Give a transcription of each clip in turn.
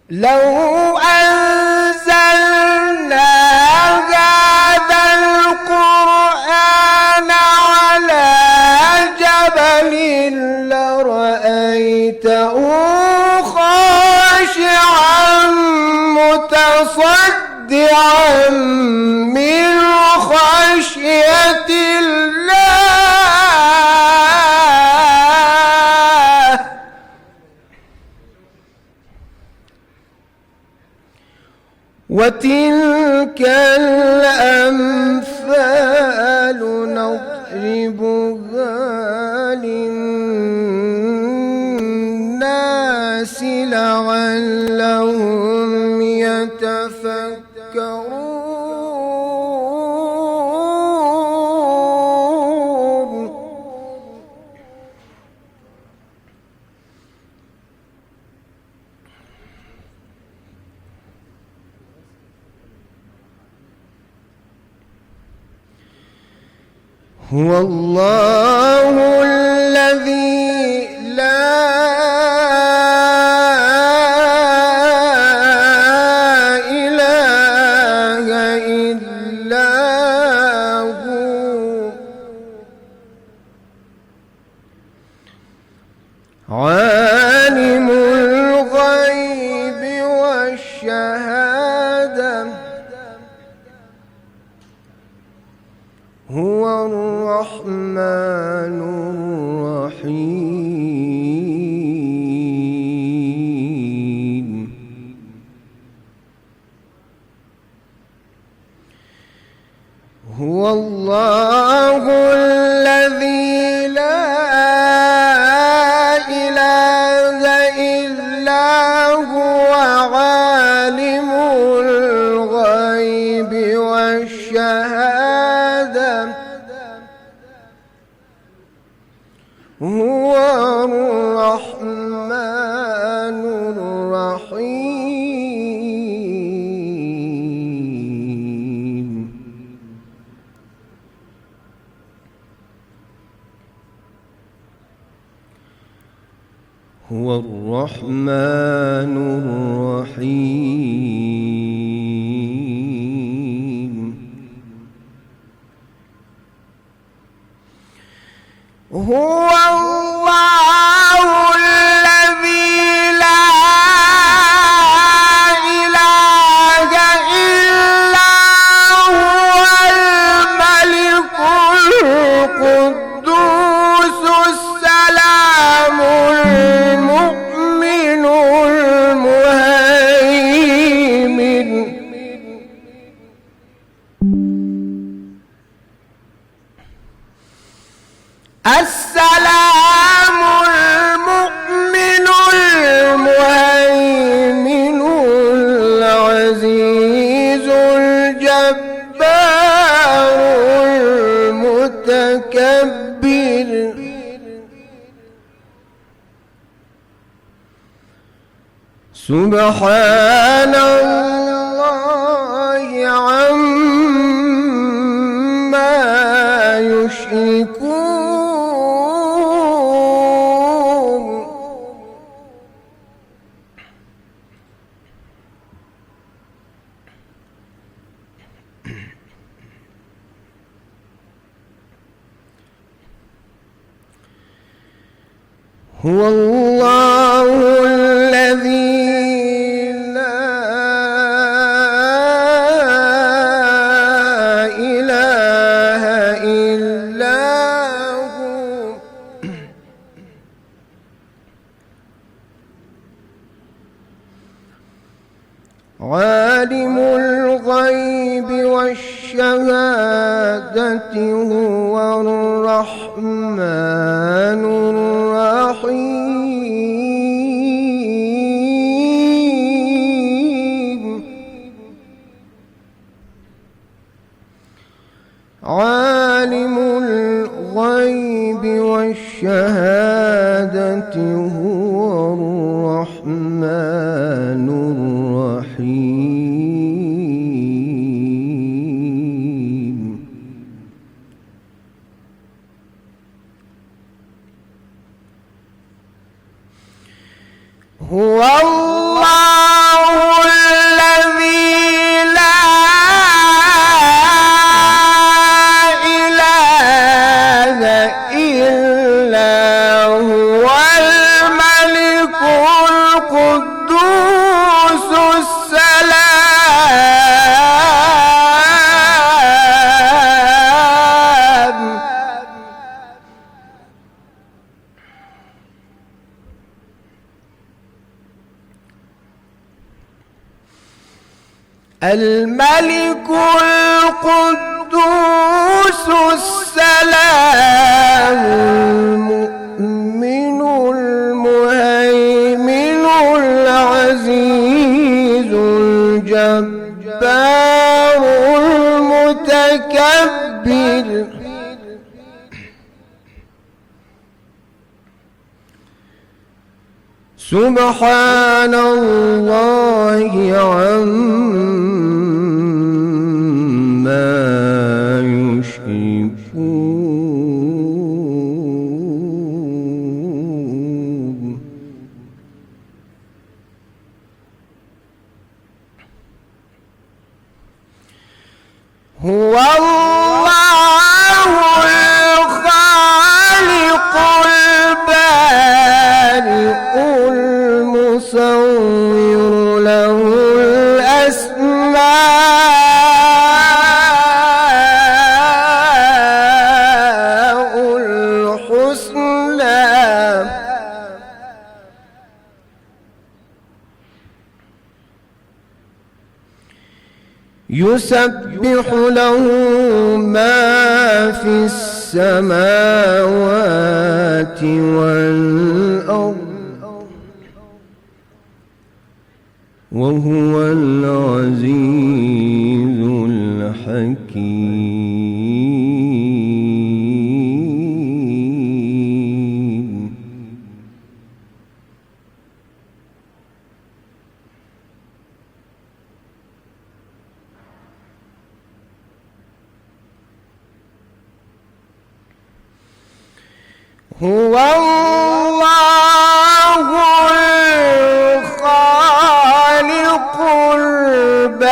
لو أنزلنا هذا القرآن على جبل لرأيته خاشعا متصدعا من خشية الله. وتلك الأمثال نضربها للناس لعلهم يتفكرون. هو الله الذي لا إله إلا هو عالم الغيب والشهادة هو الرحمن الرحيم. هو الله الذي لا إله إلا هو عالم الغيب والشهادة هو الرحمن الرحيم. هو الرحمن الرحيم. هو الله الذي لا إله إلا هو الملك القدوس السلام المؤمن المهيمن السلام المؤمن المهيمن العزيز الجبار المتكبر سبحان الله عما يشركون. هو الله الذي لا إله إلا هو عالم الغيب والشهادة هو الرحمن الرحيم. عالم الغيب والشهادة هو الرحمن الرحيم. هو الله الملك القدوس السلام المؤمن المهيمن العزيز الجبار المتكبر سبحان الله عما يشركون هو الله الخالق البارئ المصور له الأسماء الحسنى يسبح له ما في السماوات والأرض وهو العزيز الحكيم هو الله الخالق البارئ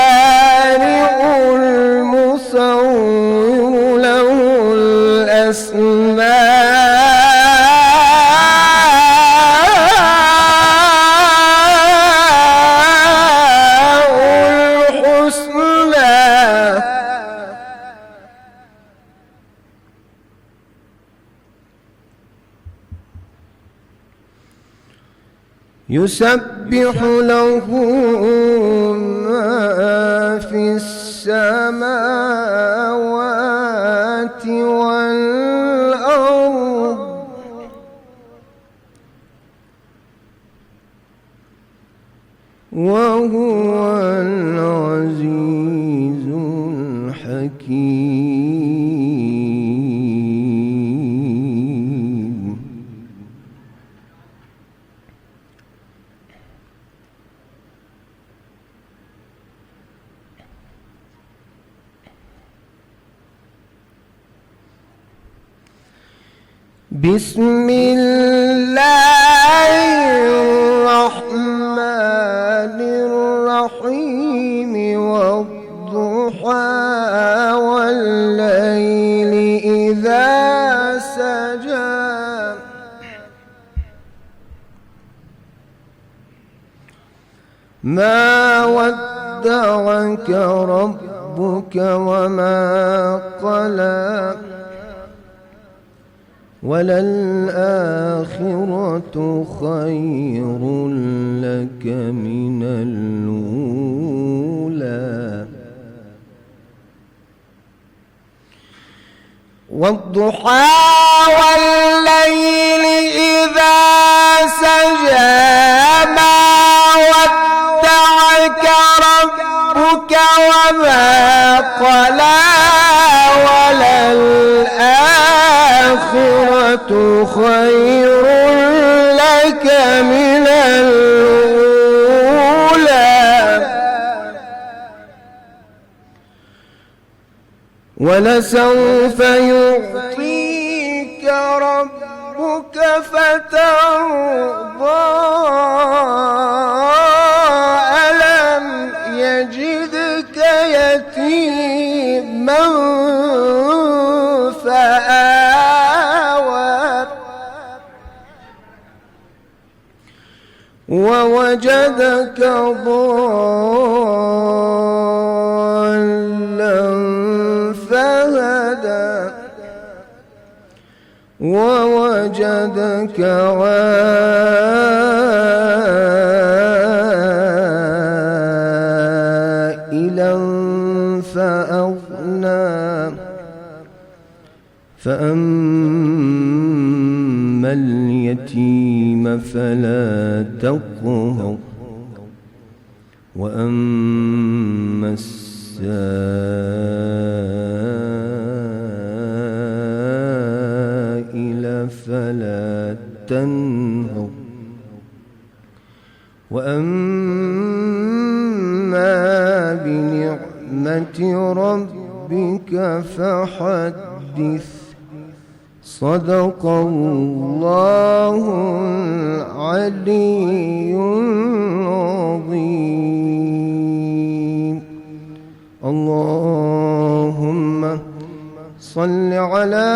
المصور له الأسماء الحسنى يسبح له ما في السماوات والأرض وهو العزيز الحكيم بسم الله الرحمن الرحيم والضحى والليل إذا سجى ما ودعك ربك وما قلى وللآخرة خير لك من الأولى والضحى والليل إذا سجى ما ودعك ربك وما قلى وللآخرة خير لك من الأولى ولسوف يعطيك ربك فترضى ألم يجدك يتيما فآوى ووجدك ضالا فهدى ووجدك عائلا فأما اليتيم فلا تقهر وأما السائل فلا تنهر وأما بنعمة ربك فحدث صدق الله العلي العظيم. اللهم صل على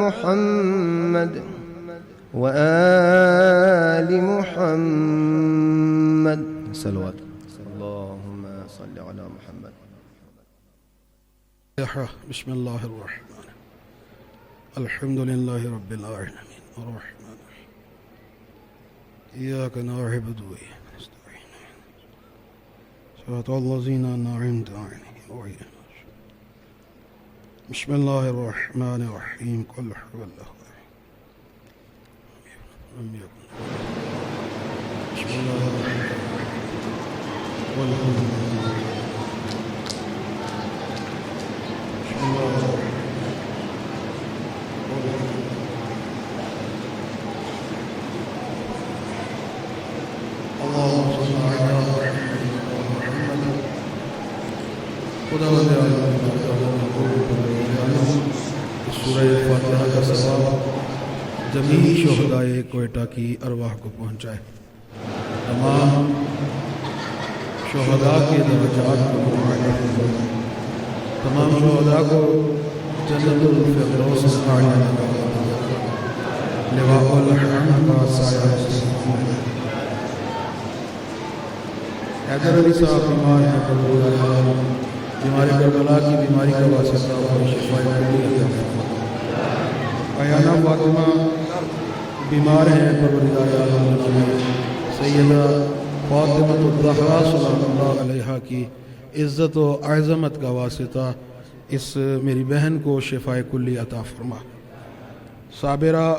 محمد وآل محمد صلوات. اللهم صل على محمد. بسم الله الرحمن الحمد لله رب العالمين الرحمن الرحيم إياك نعبد وإياك نستعين صراط الذين أنعمت عليهم. بسم الله الرحمن الرحيم قل هو الله لم يكن. بسم الله الرحمن الرحيم بسم الله الرحمن اللهم صل على محمد خدا بندے سورہ فاتحہ کا ثواب جمیع شہدائے کوئٹہ کی ارواح کو پہنچائے. تمام شہداء کے درجات کو معالی فرمائے. تمام شہداء کو جنت الفردوس اعلیٰ لواء الحمد کا سایہ نصیب فرمائے. حیدر علی صاحب بیمار ہیں، بیماری کربلا کی بیماری کا واسطہ اور شفاء کلی عطا فرمائے. ایانہ فاطمہ بیمار ہیں، پروردگار عالم سیدہ فاطمہ الزہرا صلی اللہ علیہ کی عزت و عظمت کا واسطہ اس میری بہن کو شفاء کلی عطا فرما. صابرہ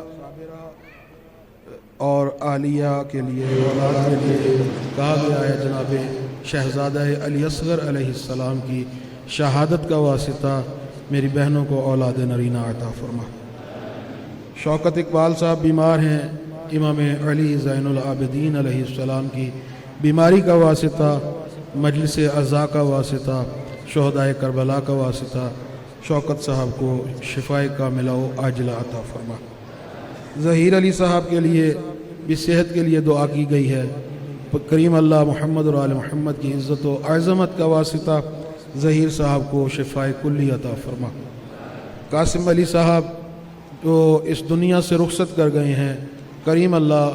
اور عالیہ کے لیے اولاد کے لیے کہا گیا ہے جناب شہزادہ علی اصغر علیہ السلام کی شہادت کا واسطہ میری بہنوں کو اولاد نرینہ عطا فرما. شوکت اقبال صاحب بیمار ہیں، امام علی زین العابدین علیہ السلام کی بیماری کا واسطہ، مجلس اعزاء کا واسطہ، شہداء کربلا کا واسطہ شوکت صاحب کو شفاء کاملہ و عاجلہ عطا فرما. ظہیر علی صاحب کے لیے بھی صحت کے لیے دعا کی گئی ہے. کریم اللہ محمد اور آل محمد کی عزت و عظمت کا واسطہ ظہیر صاحب کو شفاء کلی عطا فرما. قاسم علی صاحب جو اس دنیا سے رخصت کر گئے ہیں، کریم اللہ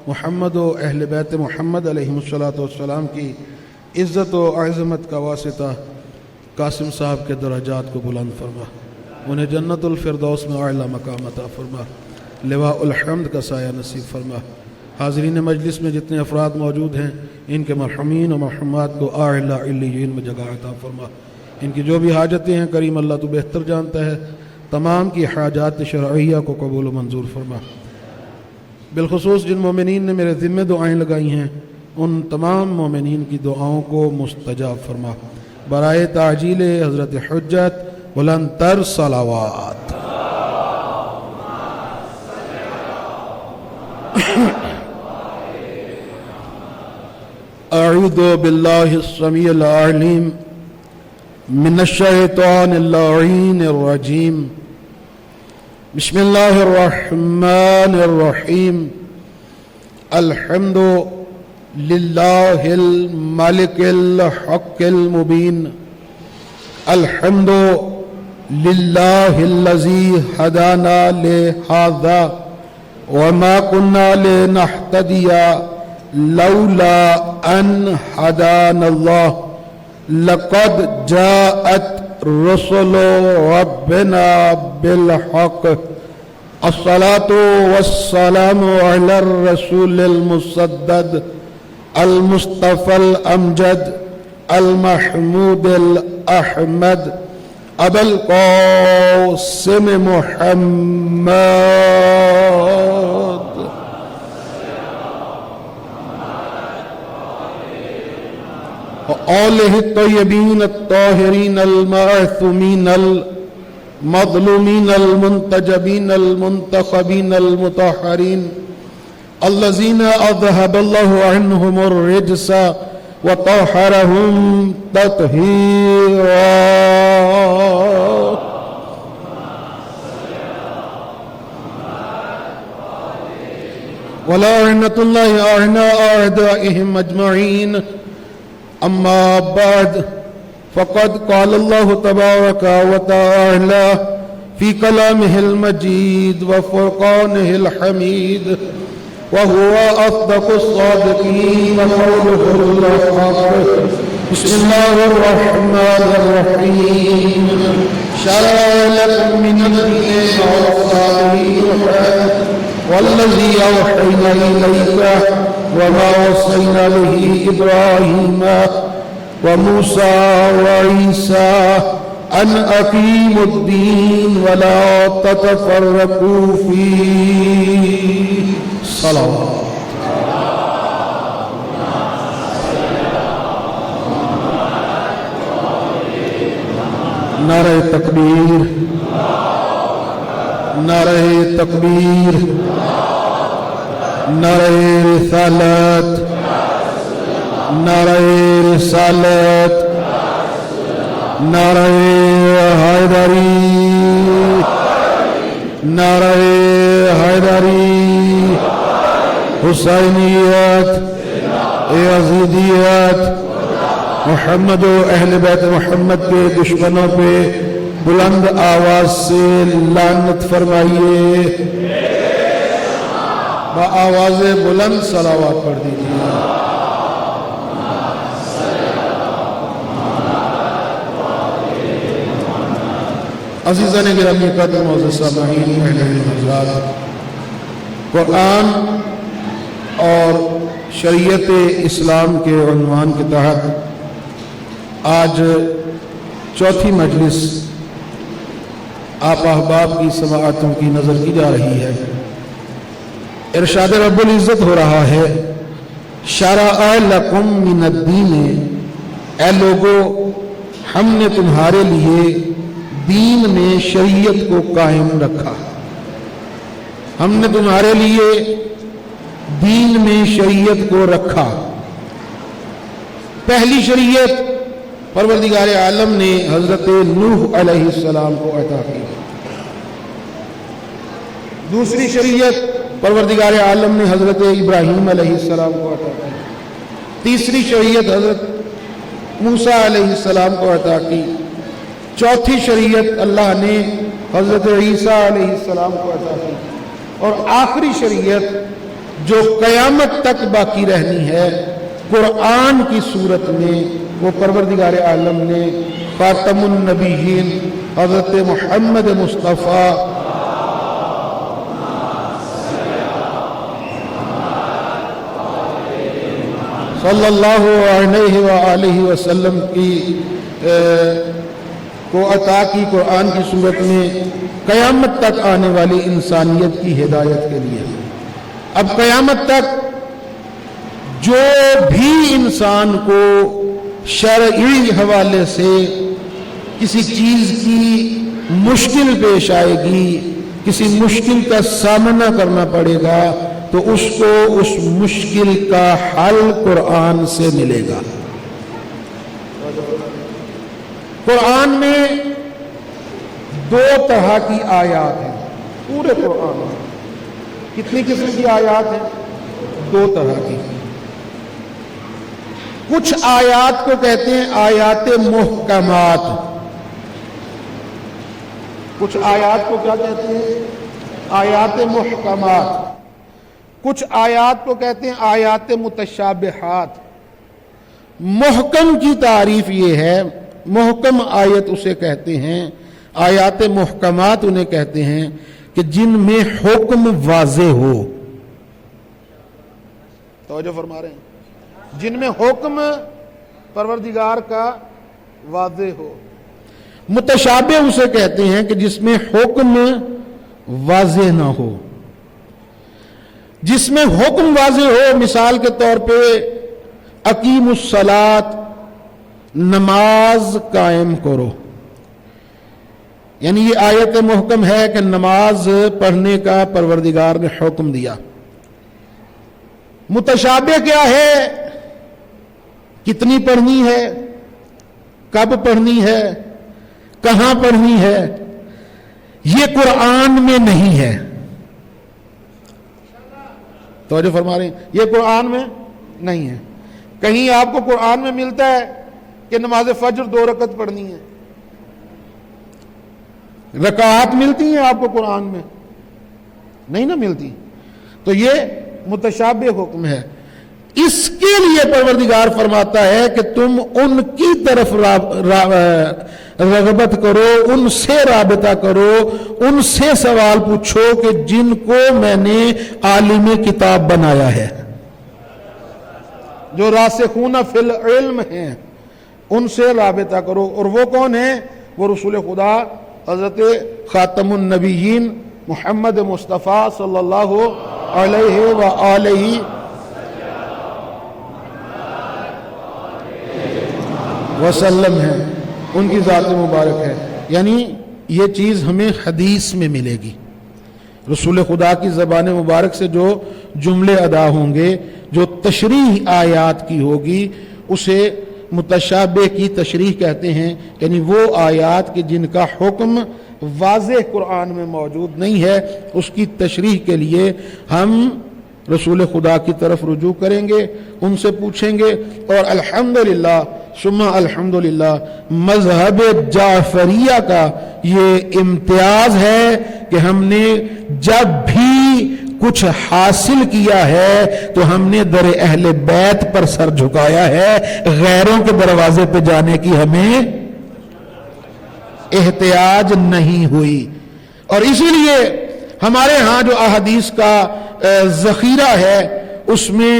محمد و اہل بیت محمد علیہ السلام کی عزت و عظمت کا واسطہ قاسم صاحب کے درجات کو بلند فرما. انہیں جنت الفردوس میں اعلیٰ مقام عطا فرما. لواء الحمد کا سایہ نصیب فرما. حاضرین مجلس میں جتنے افراد موجود ہیں ان کے مرحومین و مرحومات کو اعلیٰ علیین میں جگہ عطا فرما. ان کی جو بھی حاجتیں ہیں کریم اللہ تو بہتر جانتا ہے. تمام کی حاجات شرعیہ کو قبول و منظور فرما. بالخصوص جن مومنین نے میرے ذمہ دعائیں لگائی ہیں ان تمام مومنین کی دعاؤں کو مستجاب فرما. برائے تعجیل حضرت حجت بلند تر صلوات. اعوذ باللہ السمیع العلیم من الشیطان اللعین الرجیم. بسم اللہ الرحمن الرحیم. الحمد للہ الملک الحق المبین. الحمد للہ الذی ہدانا لہذا وما كنا لنهتدي لولا أن هدانا الله. لقد جاءت رسل ربنا بالحق. الصلاة والسلام على الرسول المسدد المصطفى الأمجد المحمود الأحمد أبا القاسم محمد آلہ الطیبین الطاہرین المعصومین المظلومین المنتجبین المنتخبین المطہرین الذین اذہب اللہ عنہم الرجس وطہرہم تطہیرا ولعنة الله أعلى أعدائهم أجمعين أما بعد فقد قال الله تبارك وتعالى في كلامه المجيد وفرقانه الحميد وهو أصدق الصادقين وقوله الحق بسم الله الرحمن الرحيم شرع لكم من الدين ما وصى به والذي أوحينا إليك وما وصينا به إبراهيم وموسى وعيسى أن أقيموا الدين ولا تتفرقوا فيه صلوات نعرہ تکبیر نعرہ تکبیر نعرہ رسالت نعرہ رسالت نعرہ حیدری نعرہ حیدری حسینیت یزیدیت محمد و اہل بیت محمد کے دشمنوں پہ بلند آواز سے لعنت فرمائیے بآواز بلند صلوات پڑھ دیجیے عزیزان گرامی قدر معزز سامعین اہل حضرات قرآن اور شریعت اسلام کے عنوان کے تحت آج چوتھی مجلس آپ احباب کی سماعتوں کی نظر کی جا رہی ہے ارشاد رب العزت ہو رہا ہے شرع لکم من الدین اے لوگو ہم نے تمہارے لیے دین میں شریعت کو قائم رکھا ہم نے تمہارے لیے دین میں شریعت کو رکھا پہلی شریعت پروردگار عالم نے حضرت نوح علیہ السلام کو عطا کی دوسری شریعت پروردگار عالم نے حضرت ابراہیم علیہ السلام کو عطا کی تیسری شریعت حضرت موسیٰ علیہ السلام کو عطا کی چوتھی شریعت اللہ نے حضرت عیسیٰ علیہ السلام کو عطا کی اور آخری شریعت جو قیامت تک باقی رہنی ہے قرآن کی صورت میں وہ پروردگار عالم نے خاتم النبیین حضرت محمد مصطفیٰ صلی اللہ علیہ وآلہ وسلم کی کو عطا کی قرآن کی صورت میں قیامت تک آنے والی انسانیت کی ہدایت کے لیے اب قیامت تک جو بھی انسان کو شرعی حوالے سے کسی چیز کی مشکل پیش آئے گی کسی مشکل کا سامنا کرنا پڑے گا تو اس کو اس مشکل کا حل قرآن سے ملے گا قرآن میں دو طرح کی آیات ہیں پورے قرآن میں کتنی قسم کی آیات ہیں دو طرح کی کچھ آیات کو کہتے ہیں آیات محکمات کچھ آیات کو کیا کہتے ہیں آیات محکمات کچھ آیات کو کہتے ہیں آیات متشابہات محکم کی تعریف یہ ہے محکم آیت اسے کہتے ہیں آیات محکمات انہیں کہتے ہیں کہ جن میں حکم واضح ہو توجہ فرما رہے ہیں جن میں حکم پروردگار کا واضح ہو متشابہ اسے کہتے ہیں کہ جس میں حکم واضح نہ ہو جس میں حکم واضح ہو مثال کے طور پہ اقیم الصلاۃ نماز قائم کرو. یعنی یہ آیت محکم ہے کہ نماز پڑھنے کا پروردگار نے حکم دیا. متشابہ کیا ہے؟ کتنی پڑھنی ہے، کب پڑھنی ہے، کہاں پڑھنی ہے، یہ قرآن میں نہیں ہے. توجہ فرما رہے ہیں، یہ قرآن میں نہیں ہے. کہیں آپ کو قرآن میں ملتا ہے کہ نماز فجر 2 رکعت پڑھنی ہے؟ رکعات ملتی ہیں آپ کو قرآن میں؟ نہیں نہ ملتی. تو یہ متشابہ حکم ہے. اس کے لیے پروردگار فرماتا ہے کہ تم ان کی طرف رغبت کرو، ان سے رابطہ کرو، ان سے سوال پوچھو کہ جن کو میں نے عالم کتاب بنایا ہے، جو راسخون فی العلم ہیں، ان سے رابطہ کرو. اور وہ کون ہیں؟ وہ رسول خدا حضرت خاتم النبیین محمد مصطفیٰ صلی اللہ علیہ وآلہ وسلم ہیں، ان کی ذات مبارک ہے. یعنی یہ چیز ہمیں حدیث میں ملے گی. رسول خدا کی زبان مبارک سے جو جملے ادا ہوں گے، جو تشریح آیات کی ہوگی، اسے متشابہ کی تشریح کہتے ہیں. یعنی وہ آیات کہ جن کا حکم واضح قرآن میں موجود نہیں ہے، اس کی تشریح کے لیے ہم رسول خدا کی طرف رجوع کریں گے، ان سے پوچھیں گے. اور الحمدللہ ثم الحمدللہ مذہب جعفریہ کا یہ امتیاز ہے کہ ہم نے جب بھی کچھ حاصل کیا ہے تو ہم نے در اہل بیت پر سر جھکایا ہے، غیروں کے دروازے پہ جانے کی ہمیں احتیاج نہیں ہوئی. اور اسی لیے ہمارے ہاں جو احادیث کا ذخیرہ ہے، اس میں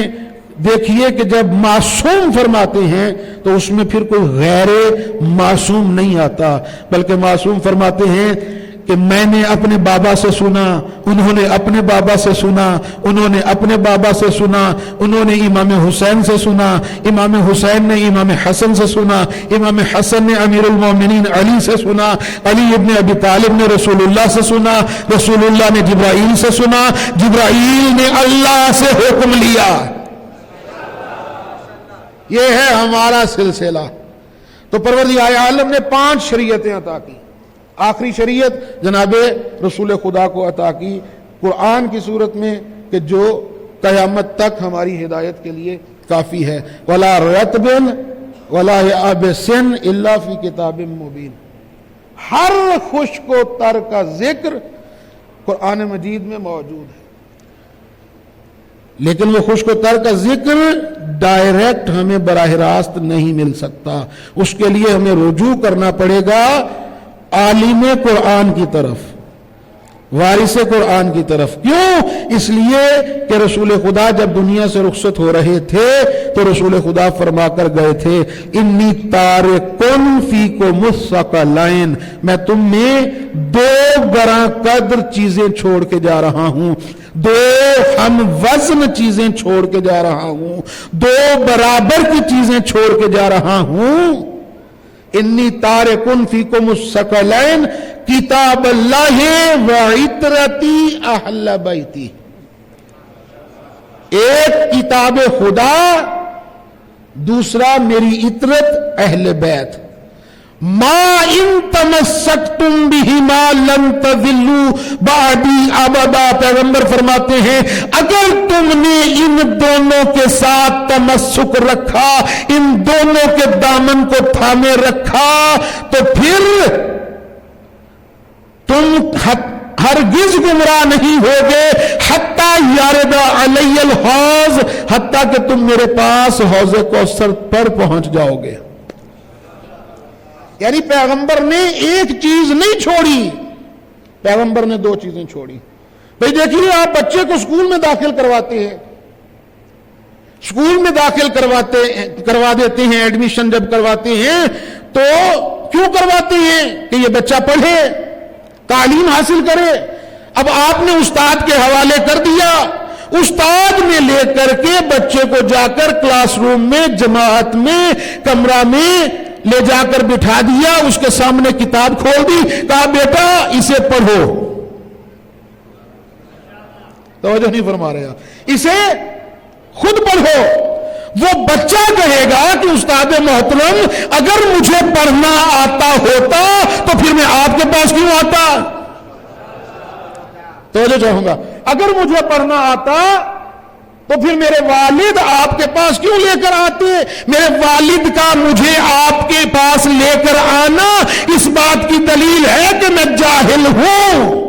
دیکھیے کہ جب معصوم فرماتے ہیں تو اس میں پھر کوئی غیر معصوم نہیں آتا، بلکہ معصوم فرماتے ہیں کہ میں نے اپنے بابا سے سنا، انہوں نے اپنے بابا سے سنا، انہوں نے اپنے بابا سے سنا، انہوں نے امام حسین سے سنا، امام حسین نے امام حسن سے سنا، امام حسن نے امیر المومنین علی سے سنا، علی ابن ابی طالب نے رسول اللہ سے سنا، رسول اللہ نے جبرائیل سے سنا، جبرائیل نے اللہ سے حکم لیا. یہ ہے ہمارا سلسلہ. تو پروردگار عالم نے 5 شریعتیں عطا کی. آخری شریعت جناب رسول خدا کو عطا کی قرآن کی صورت میں، کہ جو قیامت تک ہماری ہدایت کے لیے کافی ہے. وَلَا رَتْبٍ وَلَا يَابِسٍ إِلَّا فِي كِتَابٍ مُبِينٍ. ہر خشک و تر کا ذکر قرآن مجید میں موجود ہے، لیکن وہ خشک و تر کا ذکر ڈائریکٹ ہمیں براہ راست نہیں مل سکتا. اس کے لیے ہمیں رجوع کرنا پڑے گا عالم قرآن کی طرف، وارث قرآن کی طرف. کیوں؟ اس لیے کہ رسول خدا جب دنیا سے رخصت ہو رہے تھے تو رسول خدا فرما کر گئے تھے انی تارکن فیکم الثقلین، میں تم میں 2 گراں قدر چیزیں چھوڑ کے جا رہا ہوں، 2 ہم وزن چیزیں چھوڑ کے جا رہا ہوں، 2 برابر کی چیزیں چھوڑ کے جا رہا ہوں. انی تارکن فیکم الثقلین کتاب اللہ و عطرتی اہل بیتی. ایک کتاب خدا، دوسرا میری عطرت اہل بیت. ما ان تمسکتم بہما لن تضلوا بعدی ابدا. پیغمبر فرماتے ہیں اگر تم نے ان دونوں کے ساتھ تمسک رکھا، ان دونوں کے دامن کو تھامے رکھا، تو پھر تم ہرگز گمراہ نہیں ہوگے حتی یارد علی الحوض، حتیٰ کہ تم میرے پاس حوض کوثر پر پہنچ جاؤ گے. یعنی پیغمبر نے ایک چیز نہیں چھوڑی، پیغمبر نے 2 چیزیں چھوڑی. بھئی دیکھیے، آپ بچے کو اسکول میں داخل کرواتے ہیں، اسکول میں داخل کروا دیتے ہیں، ایڈمیشن جب کرواتے ہیں تو کیوں کرواتے ہیں؟ کہ یہ بچہ پڑھے، تعلیم حاصل کرے. اب آپ نے استاد کے حوالے کر دیا، استاد نے لے کر کے بچے کو جا کر کلاس روم میں، جماعت میں، کمرہ میں لے جا کر بٹھا دیا، اس کے سامنے کتاب کھول دی، کہا بیٹا اسے پڑھو. توجہ نہیں فرما رہے آپ، اسے خود پڑھو. وہ بچہ کہے گا کہ استاد محترم اگر مجھے پڑھنا آتا ہوتا تو پھر میں آپ کے پاس کیوں آتا؟ توجہ چاہوں گا، اگر مجھے پڑھنا آتا تو پھر میرے والد آپ کے پاس کیوں لے کر آتے؟ میرے والد کا مجھے آپ کے پاس لے کر آنا اس بات کی دلیل ہے کہ میں جاہل ہوں،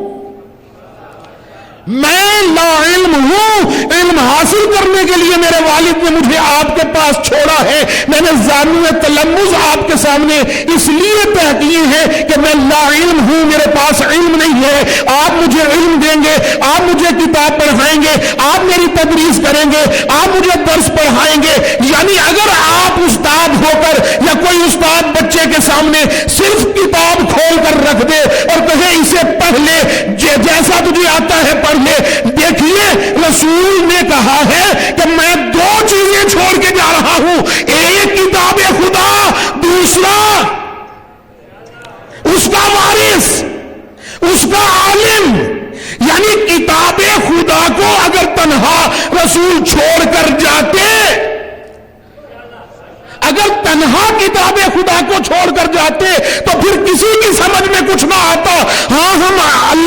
میں لا علم ہوں. علم حاصل کرنے کے لیے میرے والد نے مجھے آپ کے پاس چھوڑا ہے. میں نے زانو تلمذ آپ کے سامنے اس لیے طے کیے ہیں کہ میں لا علم ہوں، میرے پاس علم نہیں ہے. آپ مجھے علم دیں گے، آپ مجھے کتاب پڑھائیں گے، آپ میری تدریس کریں گے، آپ مجھے درس پڑھائیں گے. یعنی اگر آپ استاد ہو کر یا کوئی استاد بچے کے سامنے صرف کتاب کھول کر رکھ دے اور کہے اسے پڑھ لے، جیسا تجھے آتا ہے پڑھ لے. دیکھیے رسول نے کہا ہے کہ میں دو چیزیں چھوڑ کے جا رہا ہوں، ایک کتاب خدا، دوسرا اس کا وارث، اس کا عالم. یعنی کتاب خدا کو اگر تنہا رسول چھوڑ کر جاتے، اگر تنہا کتاب خدا کو چھوڑ کر جاتے تو پھر کسی کی سمجھ میں کچھ نہ آتا. ہاں ہم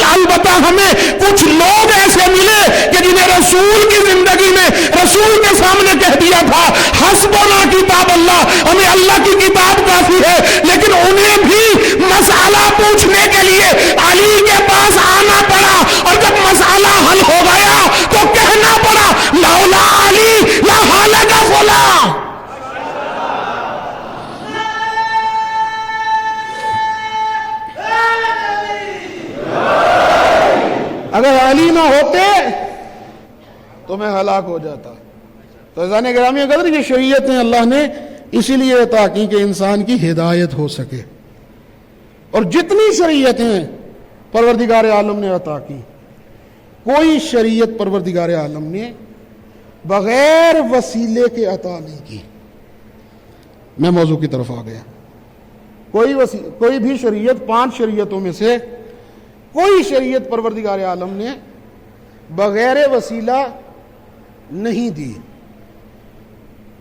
البتہ ہمیں کچھ لوگ ایسے ملے کہ جنہیں رسول کی زندگی میں رسول کے سامنے کہہ دیا تھا حسبنا کتاب اللہ، ہمیں اللہ کی کتاب کافی ہے، لیکن انہیں بھی مسئلہ پوچھنے کے لیے علی کے پاس آنا پڑا، اور جب مسئلہ حل ہو گیا تو کہنا پڑا لولا علی لہلک فلاں. اگر علی نہ ہوتے تو میں ہلاک ہو جاتا. تو عزیزان گرامی قدر یہ شریعتیں اللہ نے اسی لیے عطا کی کہ انسان کی ہدایت ہو سکے. اور جتنی شریعتیں پروردگار عالم نے عطا کی، کوئی شریعت پروردگار عالم نے بغیر وسیلے کے عطا نہیں کی. میں موضوع کی طرف آ گیا. کوئی بھی شریعت، 5 شریعتوں میں سے کوئی شریعت پروردگار عالم نے بغیر وسیلہ نہیں دی،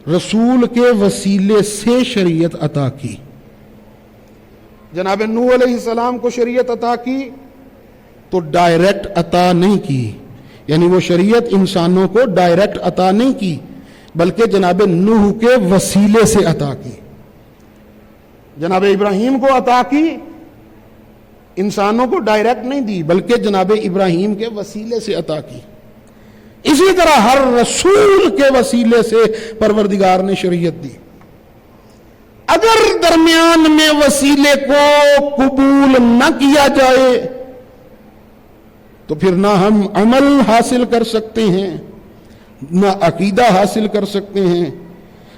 رسول کے وسیلے سے شریعت عطا کی. جناب نوح علیہ السلام کو شریعت عطا کی تو ڈائریکٹ عطا نہیں کی، یعنی وہ شریعت انسانوں کو ڈائریکٹ عطا نہیں کی بلکہ جناب نوح کے وسیلے سے عطا کی. جناب ابراہیم کو عطا کی، انسانوں کو ڈائریکٹ نہیں دی بلکہ جناب ابراہیم کے وسیلے سے عطا کی. اسی طرح ہر رسول کے وسیلے سے پروردگار نے شریعت دی. اگر درمیان میں وسیلے کو قبول نہ کیا جائے تو پھر نہ ہم عمل حاصل کر سکتے ہیں، نہ عقیدہ حاصل کر سکتے ہیں،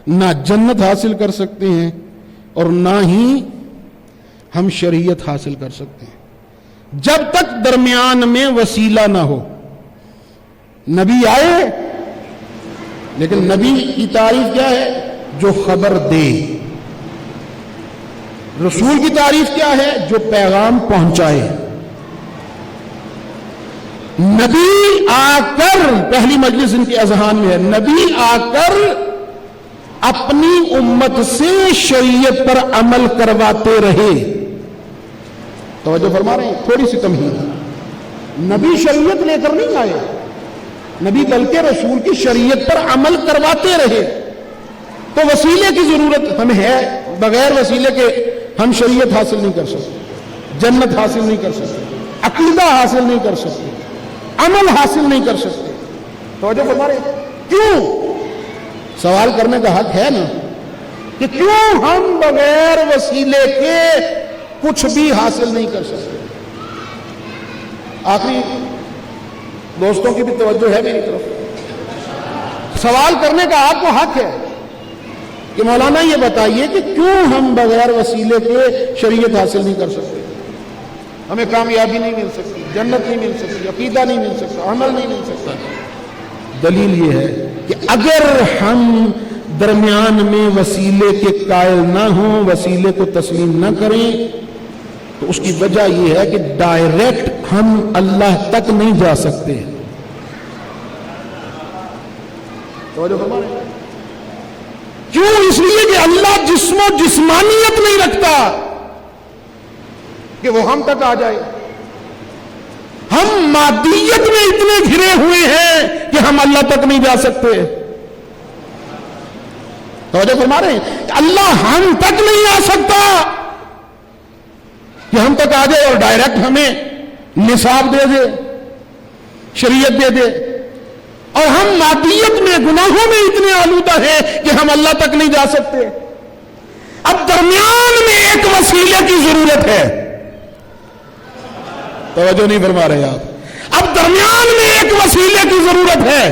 نہ جنت حاصل کر سکتے ہیں، اور نہ ہی ہم شریعت حاصل کر سکتے ہیں جب تک درمیان میں وسیلہ نہ ہو. نبی آئے، لیکن نبی کی تعریف کیا ہے؟ جو خبر دے. رسول کی تعریف کیا ہے؟ جو پیغام پہنچائے. نبی آ کر، پہلی مجلس ان کے اذہان میں ہے، نبی آ کر اپنی امت سے شریعت پر عمل کرواتے رہے. توجہ فرما رہے ہیں؟ تھوڑی سی تمہید. نبی شریعت لے کر نہیں آئے، نبی بلکہ رسول کی شریعت پر عمل کرواتے رہے. تو وسیلے کی ضرورت ہمیں ہے. بغیر وسیلے کے ہم شریعت حاصل نہیں کر سکتے، جنت حاصل نہیں کر سکتے، عقیدہ حاصل نہیں کر سکتے، عمل حاصل نہیں کر سکتے. توجہ فرما رہے ہیں؟ کیوں؟ سوال کرنے کا حق ہے نا کہ کیوں ہم بغیر وسیلے کے کچھ بھی حاصل نہیں کر سکتے. آخری دوستوں کی بھی توجہ ہے میری طرف. سوال کرنے کا آپ کو حق ہے کہ مولانا یہ بتائیے کہ کیوں ہم بغیر وسیلے کے شریعت حاصل نہیں کر سکتے؟ ہمیں کامیابی نہیں مل سکتی، جنت نہیں مل سکتی، عقیدہ نہیں مل سکتا، عمل نہیں مل سکتا. دلیل یہ ہے کہ اگر ہم درمیان میں وسیلے کے قائل نہ ہوں، وسیلے کو تسلیم نہ کریں، تو اس کی وجہ یہ ہے کہ ڈائریکٹ ہم اللہ تک نہیں جا سکتے۔ کیوں؟ اس لیے کہ اللہ جسم و جسمانیت نہیں رکھتا کہ وہ ہم تک آ جائے۔ ہم مادیت میں اتنے گھرے ہوئے ہیں کہ ہم اللہ تک نہیں جا سکتے۔ توجہ فرما رہے ہیں؟ اللہ ہم تک نہیں آ سکتا کہ ہم تک آ جائے اور ڈائریکٹ ہمیں نصاب دے دے، شریعت دے دے، اور ہم مادیت میں گناہوں میں اتنے آلودہ ہیں کہ ہم اللہ تک نہیں جا سکتے۔ اب درمیان میں ایک وسیلے کی ضرورت ہے۔ توجہ نہیں فرما رہے آپ؟ اب درمیان میں ایک وسیلے کی ضرورت ہے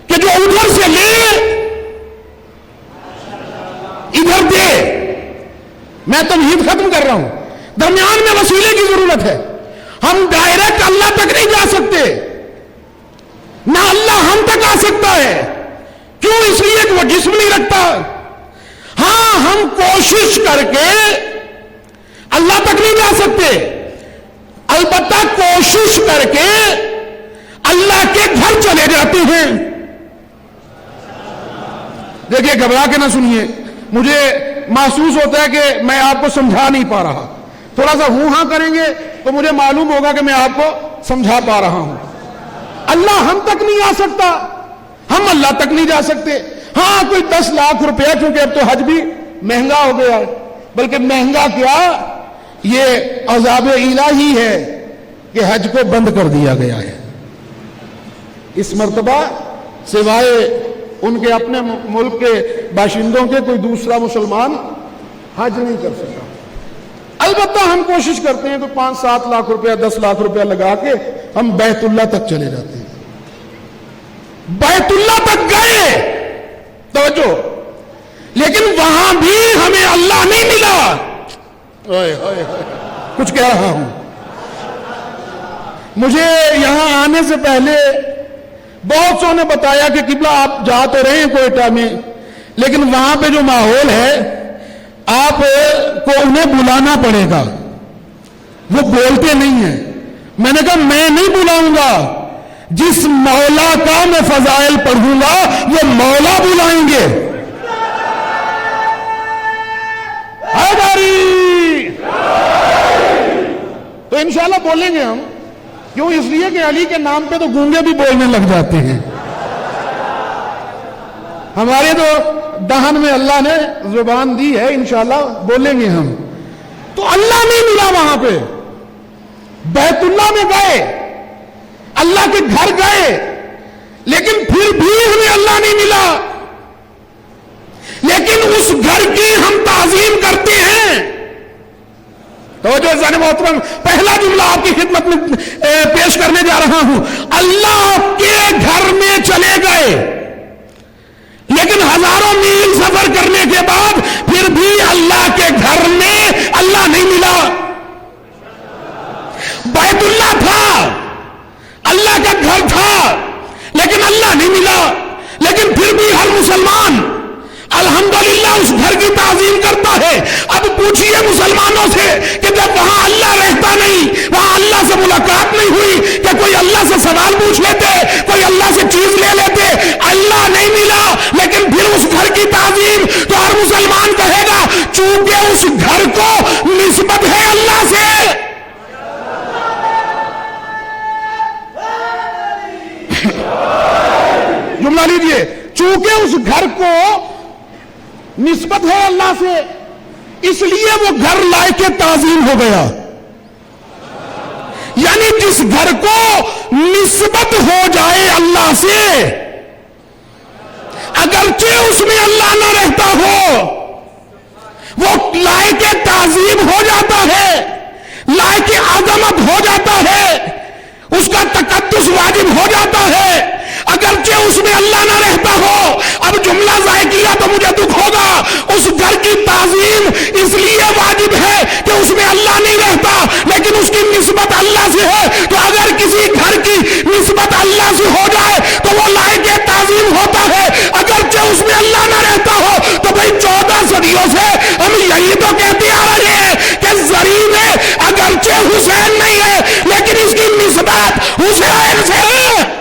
کہ جو ادھر سے لے ادھر دے۔ میں تمہید ختم کر رہا ہوں۔ درمیان میں وسیلے کی ضرورت ہے۔ ہم ڈائریکٹ اللہ تک نہیں جا سکتے، نہ اللہ ہم تک آ سکتا ہے۔ کیوں؟ اس لیے کہ وہ جسم نہیں رکھتا۔ ہاں، ہم کوشش کر کے اللہ تک نہیں جا سکتے، البتہ کوشش کر کے اللہ کے گھر چلے جاتے ہیں۔ دیکھیے، گھبرا کے نہ سنیے، مجھے محسوس ہوتا ہے کہ میں آپ کو سمجھا نہیں پا رہا۔ تھوڑا سا ہوں ہاں کریں گے تو مجھے معلوم ہوگا کہ میں آپ کو سمجھا پا رہا ہوں۔ اللہ ہم تک نہیں آ سکتا، ہم اللہ تک نہیں جا سکتے۔ ہاں، کوئی 10 لاکھ روپیہ، کیونکہ اب تو حج بھی مہنگا ہو گیا ہے، بلکہ مہنگا کیا، یہ عذاب الہی ہے کہ حج کو بند کر دیا گیا ہے۔ اس مرتبہ سوائے ان کے اپنے ملک کے باشندوں کے کوئی دوسرا مسلمان حج نہیں کر سکتا۔ البتہ ہم کوشش کرتے ہیں تو 5-7 لاکھ روپیہ 10 لاکھ روپیہ لگا کے ہم بیت اللہ تک چلے جاتے ہیں۔ بیت اللہ تک گئے، توجہ، لیکن وہاں بھی ہمیں اللہ نہیں ملا۔ کچھ کہہ رہا ہوں۔ مجھے یہاں آنے سے پہلے بہت سو نے بتایا کہ قبلہ آپ جا تو رہے ہیں کوئٹہ میں، لیکن وہاں پہ جو ماحول ہے آپ کو انہیں بلانا پڑے گا، وہ بولتے نہیں ہیں۔ میں نے کہا میں نہیں بلاؤں گا، جس مولا کا میں فضائل پڑھوں گا وہ مولا بلائیں گے۔ تو انشاءاللہ بولیں گے ہم۔ کیوں؟ اس لیے کہ علی کے نام پہ تو گونگے بھی بولنے لگ جاتے ہیں۔ ہمارے تو دہن میں اللہ نے زبان دی ہے، انشاءاللہ بولیں گے ہم۔ تو اللہ نہیں ملا وہاں پہ۔ بیت اللہ میں گئے، اللہ کے گھر گئے، لیکن پھر بھی ہمیں اللہ نہیں ملا۔ لیکن اس گھر کی ہم تعظیم کرتے ہیں۔ توجہ عزیزان محترم، پہلا جملہ آپ کی خدمت میں پیش کرنے جا رہا ہوں۔ اللہ کے گھر میں چلے گئے، لیکن ہزاروں میل سفر کرنے کے بعد پھر بھی اللہ کے گھر میں اللہ نہیں ملا۔ بیت اللہ تھا، اللہ کا گھر تھا، لیکن اللہ نہیں ملا۔ لیکن پھر بھی ہر مسلمان الحمدللہ اس گھر کی تعظیم کرتا ہے۔ اب پوچھئے مسلمانوں سے کہ جب وہاں اللہ رہتا نہیں، وہاں اللہ سے ملاقات نہیں ہوئی، کہ کوئی اللہ سے سوال پوچھ لیتے، کوئی اللہ سے چیز لے لیتے؟ اللہ نہیں ملا، لیکن پھر اس گھر کی تعظیم تو ہر مسلمان کہے گا، چونکہ اس گھر کو نسبت ہے اللہ سے۔ جملہ لیجئے، چونکہ اس گھر کو نسبت ہے اللہ سے، اس لیے وہ گھر لائق تعظیم ہو گیا۔ یعنی جس گھر کو نسبت ہو جائے اللہ سے، اگرچہ اس میں اللہ نہ رہتا ہو، وہ لائق تعظیم ہو جاتا ہے، لائق عظمت ہو جاتا ہے، اس کا تقدس واجب ہو جاتا ہے، اگرچہ اس میں اللہ نہ رہتا ہو۔ اب جملہ ضائع کیا تو مجھے دکھ ہوگا۔ اس گھر کی تعظیم اس لیے واجب ہے کہ اس میں اللہ نہیں رہتا، لیکن اس کی نسبت اللہ سے ہے۔ تو اگر کسی گھر کی نسبت اللہ سے ہو جائے تو وہ یہی تو کہتے آ رہے ہیں کہ زری میں اگرچہ حسین نہیں ہے لیکن اس کی نسبت حسین سے ہے.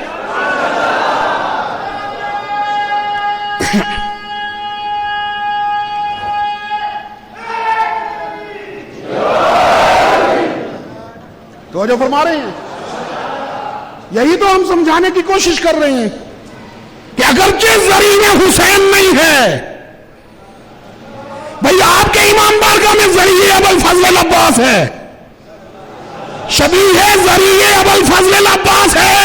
تو جو فرما رہے ہیں یہی تو ہم سمجھانے کی کوشش کر رہے ہیں کہ اگرچہ زری میں حسین نہیں ہے، بھئی آپ کے امام بارگاہ میں زری ابوالفضل العباس ہے، شبیہ زری ابوالفضل العباس ہے،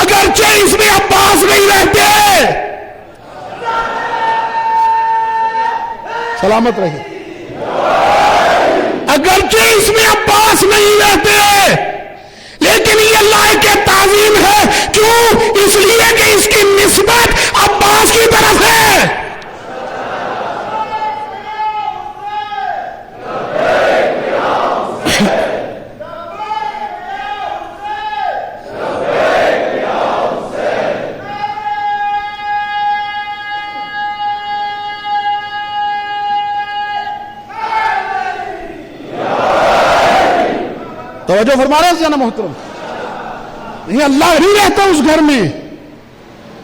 اگرچہ اس میں عباس نہیں رہتے. سلامت رہیے. اگرچہ اس میں عباس نہیں رہتے لیکن یہ اللہ کے تعظیم ہے. کیوں؟ اس لیے کہ اس کی نسبت عباس کی طرف ہے. توجہ فرما رہے ہیں جناب محترم. نہیں، اللہ نہیں رہتا اس گھر میں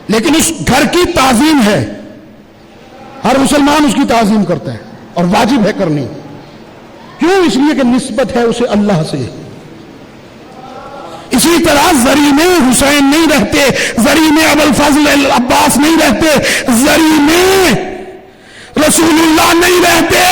لیکن اس گھر کی تعظیم ہے. ہر مسلمان اس کی تعظیم کرتا ہے اور واجب ہے کرنی. کیوں؟ اس لیے کہ نسبت ہے اسے اللہ سے. اسی طرح زری میں حسین نہیں رہتے، زری میں ابوالفضل العباس نہیں رہتے، زری میں رسول اللہ نہیں رہتے،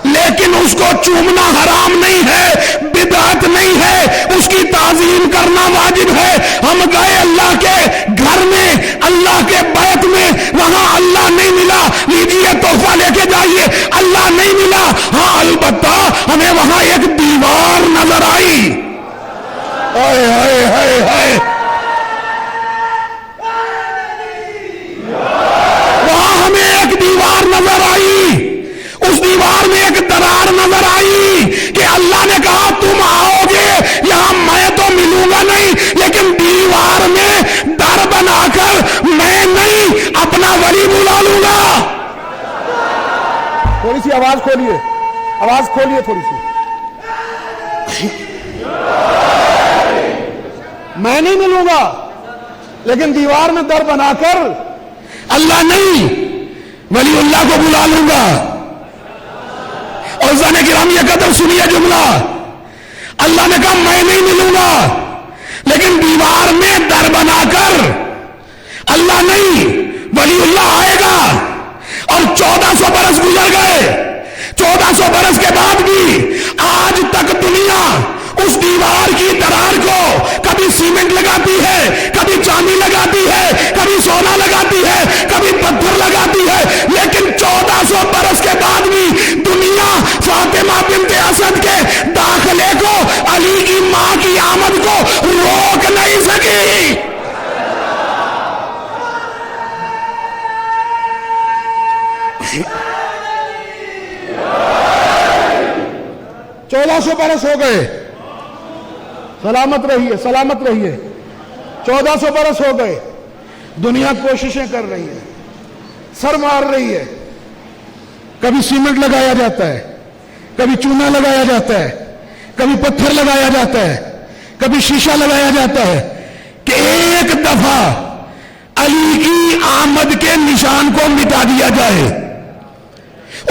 لیکن اس کو چومنا حرام نہیں ہے، بدعت نہیں ہے، اس کی تعظیم کرنا واجب ہے. ہم گئے اللہ کے گھر میں، اللہ کے بیت میں، وہاں اللہ نہیں ملا، لیجیے تحفہ لے کے جائیے، اللہ نہیں ملا. ہاں البتہ ہمیں وہاں ایک دیوار نظر آئی. اے اے اے اے وہاں ہمیں ایک دیوار نظر آئی، اس دیوار میں ایک درار نظر آئی کہ اللہ نے کہا تم آؤ گے یہاں میں تو ملوں گا نہیں لیکن دیوار میں در بنا کر میں نہیں اپنا ولی بلا لوں گا. تھوڑی سی آواز کھولیے، آواز کھولیے تھوڑی سی. میں نہیں ملوں گا لیکن دیوار میں در بنا کر اللہ نہیں ولی اللہ کو بلا لوں گا. اور زانے کرام یہ قدر سنیے جملہ، اللہ نے کہا میں نہیں ملوں گا لیکن دیوار میں در بنا کر اللہ نہیں ولی اللہ آئے گا. اور 1400 برس گزر گئے، 1400 برس کے بعد بھی آج تک دنیا اس دیوار کی درار کو کبھی سیمنٹ لگاتی ہے، کبھی چاندی لگاتی ہے، کبھی سونا لگاتی ہے، کبھی پتھر لگاتی ہے، لیکن 1400 برس کے بعد بھی دنیا فاطمہ بنت اسد کے داخلے کو، علی کی ماں کی آمد کو روک نہیں سکی. 1400 برس ہو گئے، سلامت رہیے، سلامت رہیے. 1400 برس ہو گئے، دنیا کوششیں کر رہی ہے، سر مار رہی ہے. کبھی سیمنٹ لگایا جاتا ہے، کبھی چونا لگایا جاتا ہے، کبھی پتھر لگایا جاتا ہے، کبھی شیشہ لگایا جاتا ہے کہ ایک دفعہ علی کی آمد کے نشان کو مٹا دیا جائے،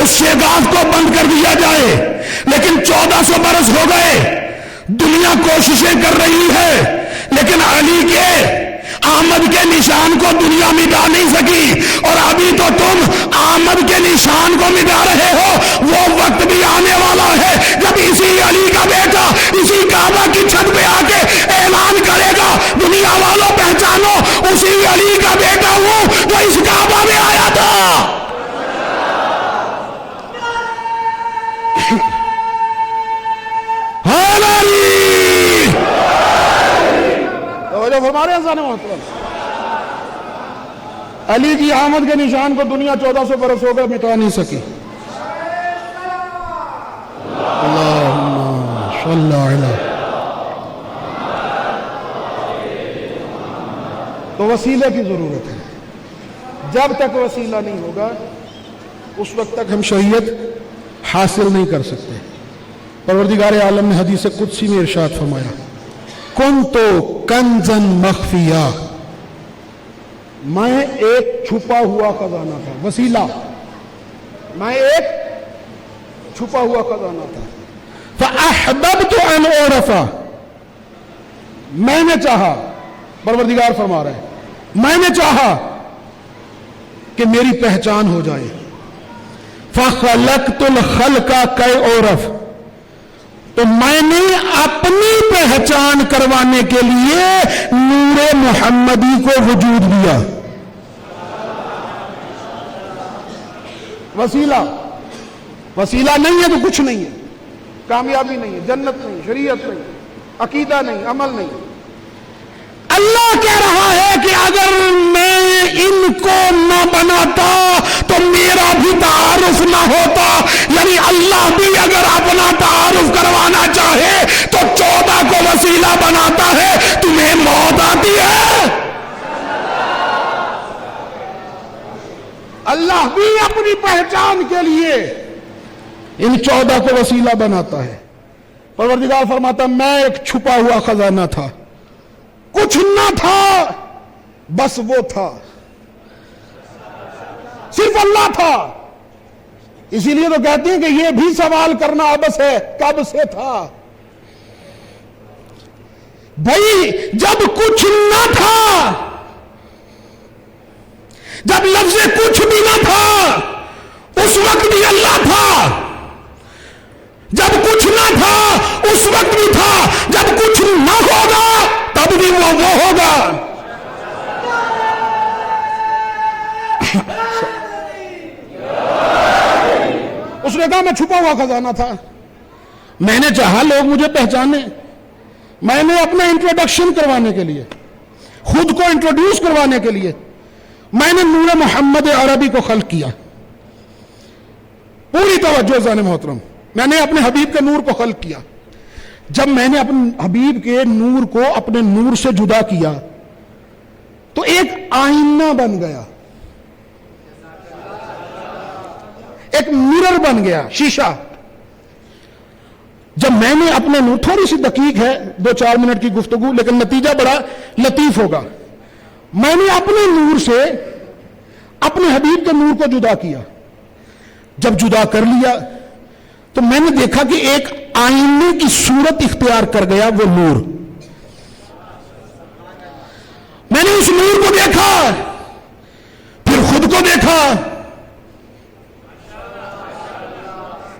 اس شگاف کو بند کر دیا جائے. لیکن 1400 برس ہو گئے، دنیا کوششیں کر رہی ہے لیکن علی کے آمد کے نشان کو دنیا مٹا نہیں سکی. اور ابھی تو تم آمد کے نشان کو مٹا رہے ہو. وہ وقت بھی آنے والا ہے جب اسی علی کا بیٹا اسی کعبہ کی چھت پہ آ کے اعلان کرے گا، دنیا والوں پہچانو اسی علی کا بیٹا ہوں جو اس کعبہ میں آیا تھا. ہمارے ازانے محترم، علی کی آمد کے نشان کو دنیا 1400 برس ہو گئے مٹا نہیں سکی. اللہم صلی علی. تو وسیلے کی ضرورت ہے. جب تک وسیلہ نہیں ہوگا اس وقت تک ہم شریعت حاصل نہیں کر سکتے. پروردگار عالم نے حدیث قدسی میں ارشاد فرمایا کنتو کنزن مخفیہ، میں ایک چھپا ہوا خزانہ تھا. وسیلہ، میں ایک چھپا ہوا خزانہ تھا. فاحببت ان اعرف، میں نے چاہا، پروردگار فرما رہا ہے میں نے چاہا کہ میری پہچان ہو جائے. فخلقت الخلق کی اعرف، تو میں نے اپنی پہچان کروانے کے لیے نور محمدی کو وجود دیا. وسیلہ نہیں ہے تو کچھ نہیں ہے، کامیابی نہیں ہے، جنت نہیں، شریعت نہیں، عقیدہ نہیں، عمل نہیں. اللہ کہہ رہا ہے کہ اگر میں ان کو نہ بناتا تو میرا بھی تعارف نہ ہوتا. یعنی اللہ بھی اگر اپنا تعارف کروانا چاہے تو 14 کو وسیلہ بناتا ہے. تمہیں موت آتی ہے، اللہ بھی اپنی پہچان کے لیے ان 14 کو وسیلہ بناتا ہے. پروردگار فرماتا میں ایک چھپا ہوا خزانہ تھا، کچھ نہ تھا، بس وہ تھا، صرف اللہ تھا. اسی لیے تو کہتے ہیں کہ یہ بھی سوال کرنا عبث ہے، کب سے تھا. بھائی جب کچھ نہ تھا، جب لفظ کچھ بھی نہ تھا اس وقت بھی اللہ تھا. جب کچھ نہ تھا اس وقت بھی تھا. جب کچھ نہ ہوگا تب بھی وہ ہوگا. اس نے کہا میں چھپا ہوا خزانہ تھا، میں نے چاہا لوگ مجھے پہچانے. میں نے اپنا انٹروڈکشن کروانے کے لیے، خود کو انٹروڈیوس کروانے کے لیے میں نے نور محمد عربی کو خلق کیا. پوری توجہ زان محترم، میں نے اپنے حبیب کے نور کو خلق کیا. جب میں نے اپنے حبیب کے نور کو اپنے نور سے جدا کیا تو ایک آئینہ بن گیا، ایک مرر بن گیا، شیشہ. جب میں نے اپنے نور، تھوڑی سی دقیق ہے 2-4 منٹ کی گفتگو لیکن نتیجہ بڑا لطیف ہوگا. میں نے اپنے نور سے اپنے حبیب کے نور کو جدا کیا. جب جدا کر لیا تو میں نے دیکھا کہ ایک آئینے کی صورت اختیار کر گیا وہ نور. میں نے اس نور کو دیکھا، پھر خود کو دیکھا.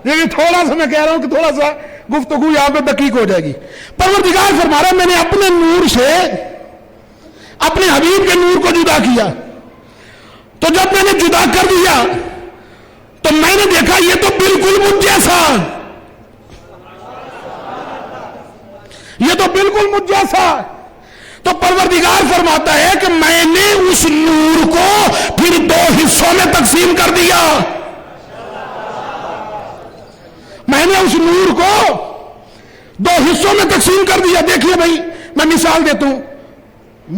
لیکن تھوڑا سا میں کہہ رہا ہوں کہ تھوڑا سا گفتگو یہاں پہ دقیق ہو جائے گی. پروردگار فرما رہا ہے میں نے اپنے نور سے اپنے حبیب کے نور کو جدا کیا. تو جب میں نے جدا کر دیا تو میں نے دیکھا یہ تو بالکل مجھ جیسا، یہ تو بالکل مجھ جیسا. تو پروردگار فرماتا ہے کہ میں نے اس نور کو پھر 2 حصوں میں تقسیم کر دیا. میں نے اس نور کو 2 حصوں میں تقسیم کر دیا. دیکھیے بھائی میں مثال دیتا ہوں.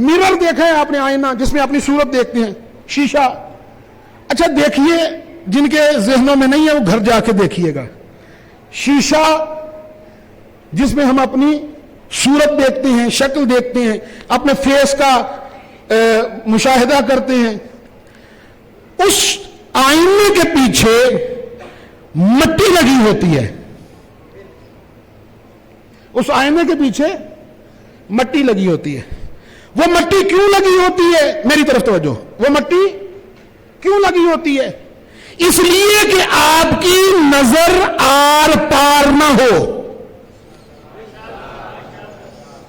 مرر دیکھا ہے آپ نے، آئینہ جس میں اپنی صورت دیکھتے ہیں، شیشہ. اچھا دیکھیے، جن کے ذہنوں میں نہیں ہے وہ گھر جا کے دیکھیے گا. شیشہ جس میں ہم اپنی صورت دیکھتے ہیں، شکل دیکھتے ہیں، اپنے فیس کا مشاہدہ کرتے ہیں. اس آئینے کے پیچھے مٹی لگی ہوتی ہے. اس آئینے کے پیچھے مٹی لگی ہوتی ہے. وہ مٹی کیوں لگی ہوتی ہے؟ میری طرف توجہ. وہ مٹی کیوں لگی ہوتی ہے؟ اس لیے کہ آپ کی نظر آر پار نہ ہو.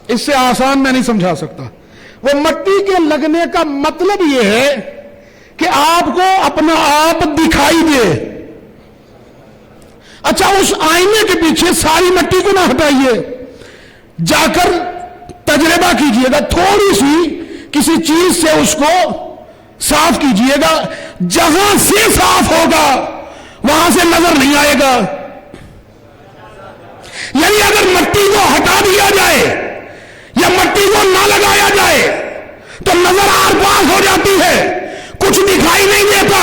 اس سے آسان میں نہیں سمجھا سکتا. وہ مٹی کے لگنے کا مطلب یہ ہے کہ آپ کو اپنا آپ دکھائی دے. اچھا اس آئینے کے پیچھے ساری مٹی کو نہ ہٹائیے، جا کر تجربہ کیجئے گا، تھوڑی سی کسی چیز سے اس کو صاف کیجئے گا. جہاں سے صاف ہوگا وہاں سے نظر نہیں آئے گا. یعنی اگر مٹی کو ہٹا دیا جائے یا مٹی کو نہ لگایا جائے تو نظر آر پار ہو جاتی ہے، کچھ دکھائی نہیں دیتا.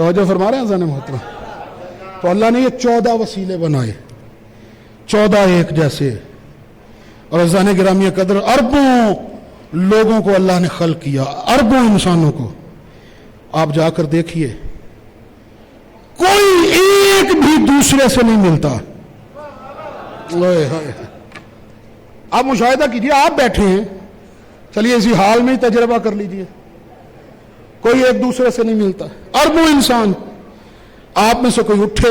توجہ فرما رہے ہیں اذان محترم؟ تو اللہ نے یہ 14 وسیلے بنائے، 14 ایک جیسے، اور اذان گرامی قدر اربوں لوگوں کو اللہ نے خلق کیا، اربوں انسانوں کو۔ آپ جا کر دیکھیے، کوئی ایک بھی دوسرے سے نہیں ملتا۔ آپ مشاہدہ کیجیے، آپ بیٹھے ہیں، چلیے اسی حال میں ہی تجربہ کر لیجیے، کوئی ایک دوسرے سے نہیں ملتا، اربوں انسان۔ آپ میں سے کوئی اٹھے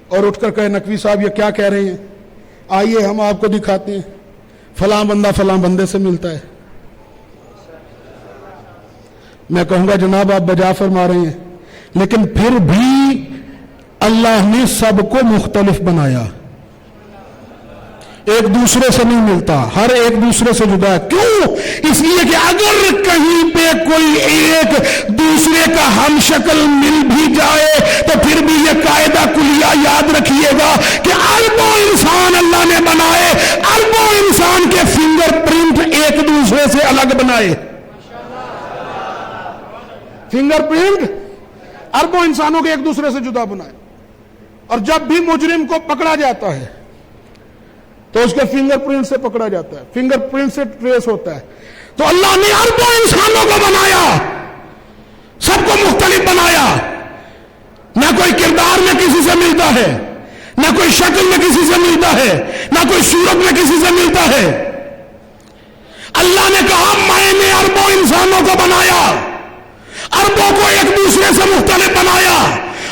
اور اٹھ کر کہے نقوی صاحب یہ کیا کہہ رہے ہیں، آئیے ہم آپ کو دکھاتے ہیں، فلاں بندہ فلاں بندے سے ملتا ہے۔ میں کہوں گا جناب آپ بجا فرما رہے ہیں، لیکن پھر بھی اللہ نے سب کو مختلف بنایا، ایک دوسرے سے نہیں ملتا، ہر ایک دوسرے سے جدا ہے۔ کیوں؟ اس لیے کہ اگر کہیں پہ کوئی ایک دوسرے کا ہم شکل مل بھی جائے تو پھر بھی یہ قاعدہ کلیہ یاد رکھیے گا کہ اربوں انسان اللہ نے بنائے، اربوں انسان کے فنگر پرنٹ ایک دوسرے سے الگ بنائے۔ فنگر پرنٹ اربوں انسانوں کے ایک دوسرے سے جدا بنائے، اور جب بھی مجرم کو پکڑا جاتا ہے تو اس کے فنگر پرنٹ سے پکڑا جاتا ہے، فنگر پرنٹ سے ٹریس ہوتا ہے۔ تو اللہ نے اربوں انسانوں کو بنایا، سب کو مختلف بنایا، نہ کوئی کردار میں کسی سے ملتا ہے، نہ کوئی شکل میں کسی سے ملتا ہے، نہ کوئی صورت میں کسی سے ملتا ہے۔ اللہ نے کہا میں نے اربوں انسانوں کو بنایا، اربوں کو ایک دوسرے سے مختلف بنایا،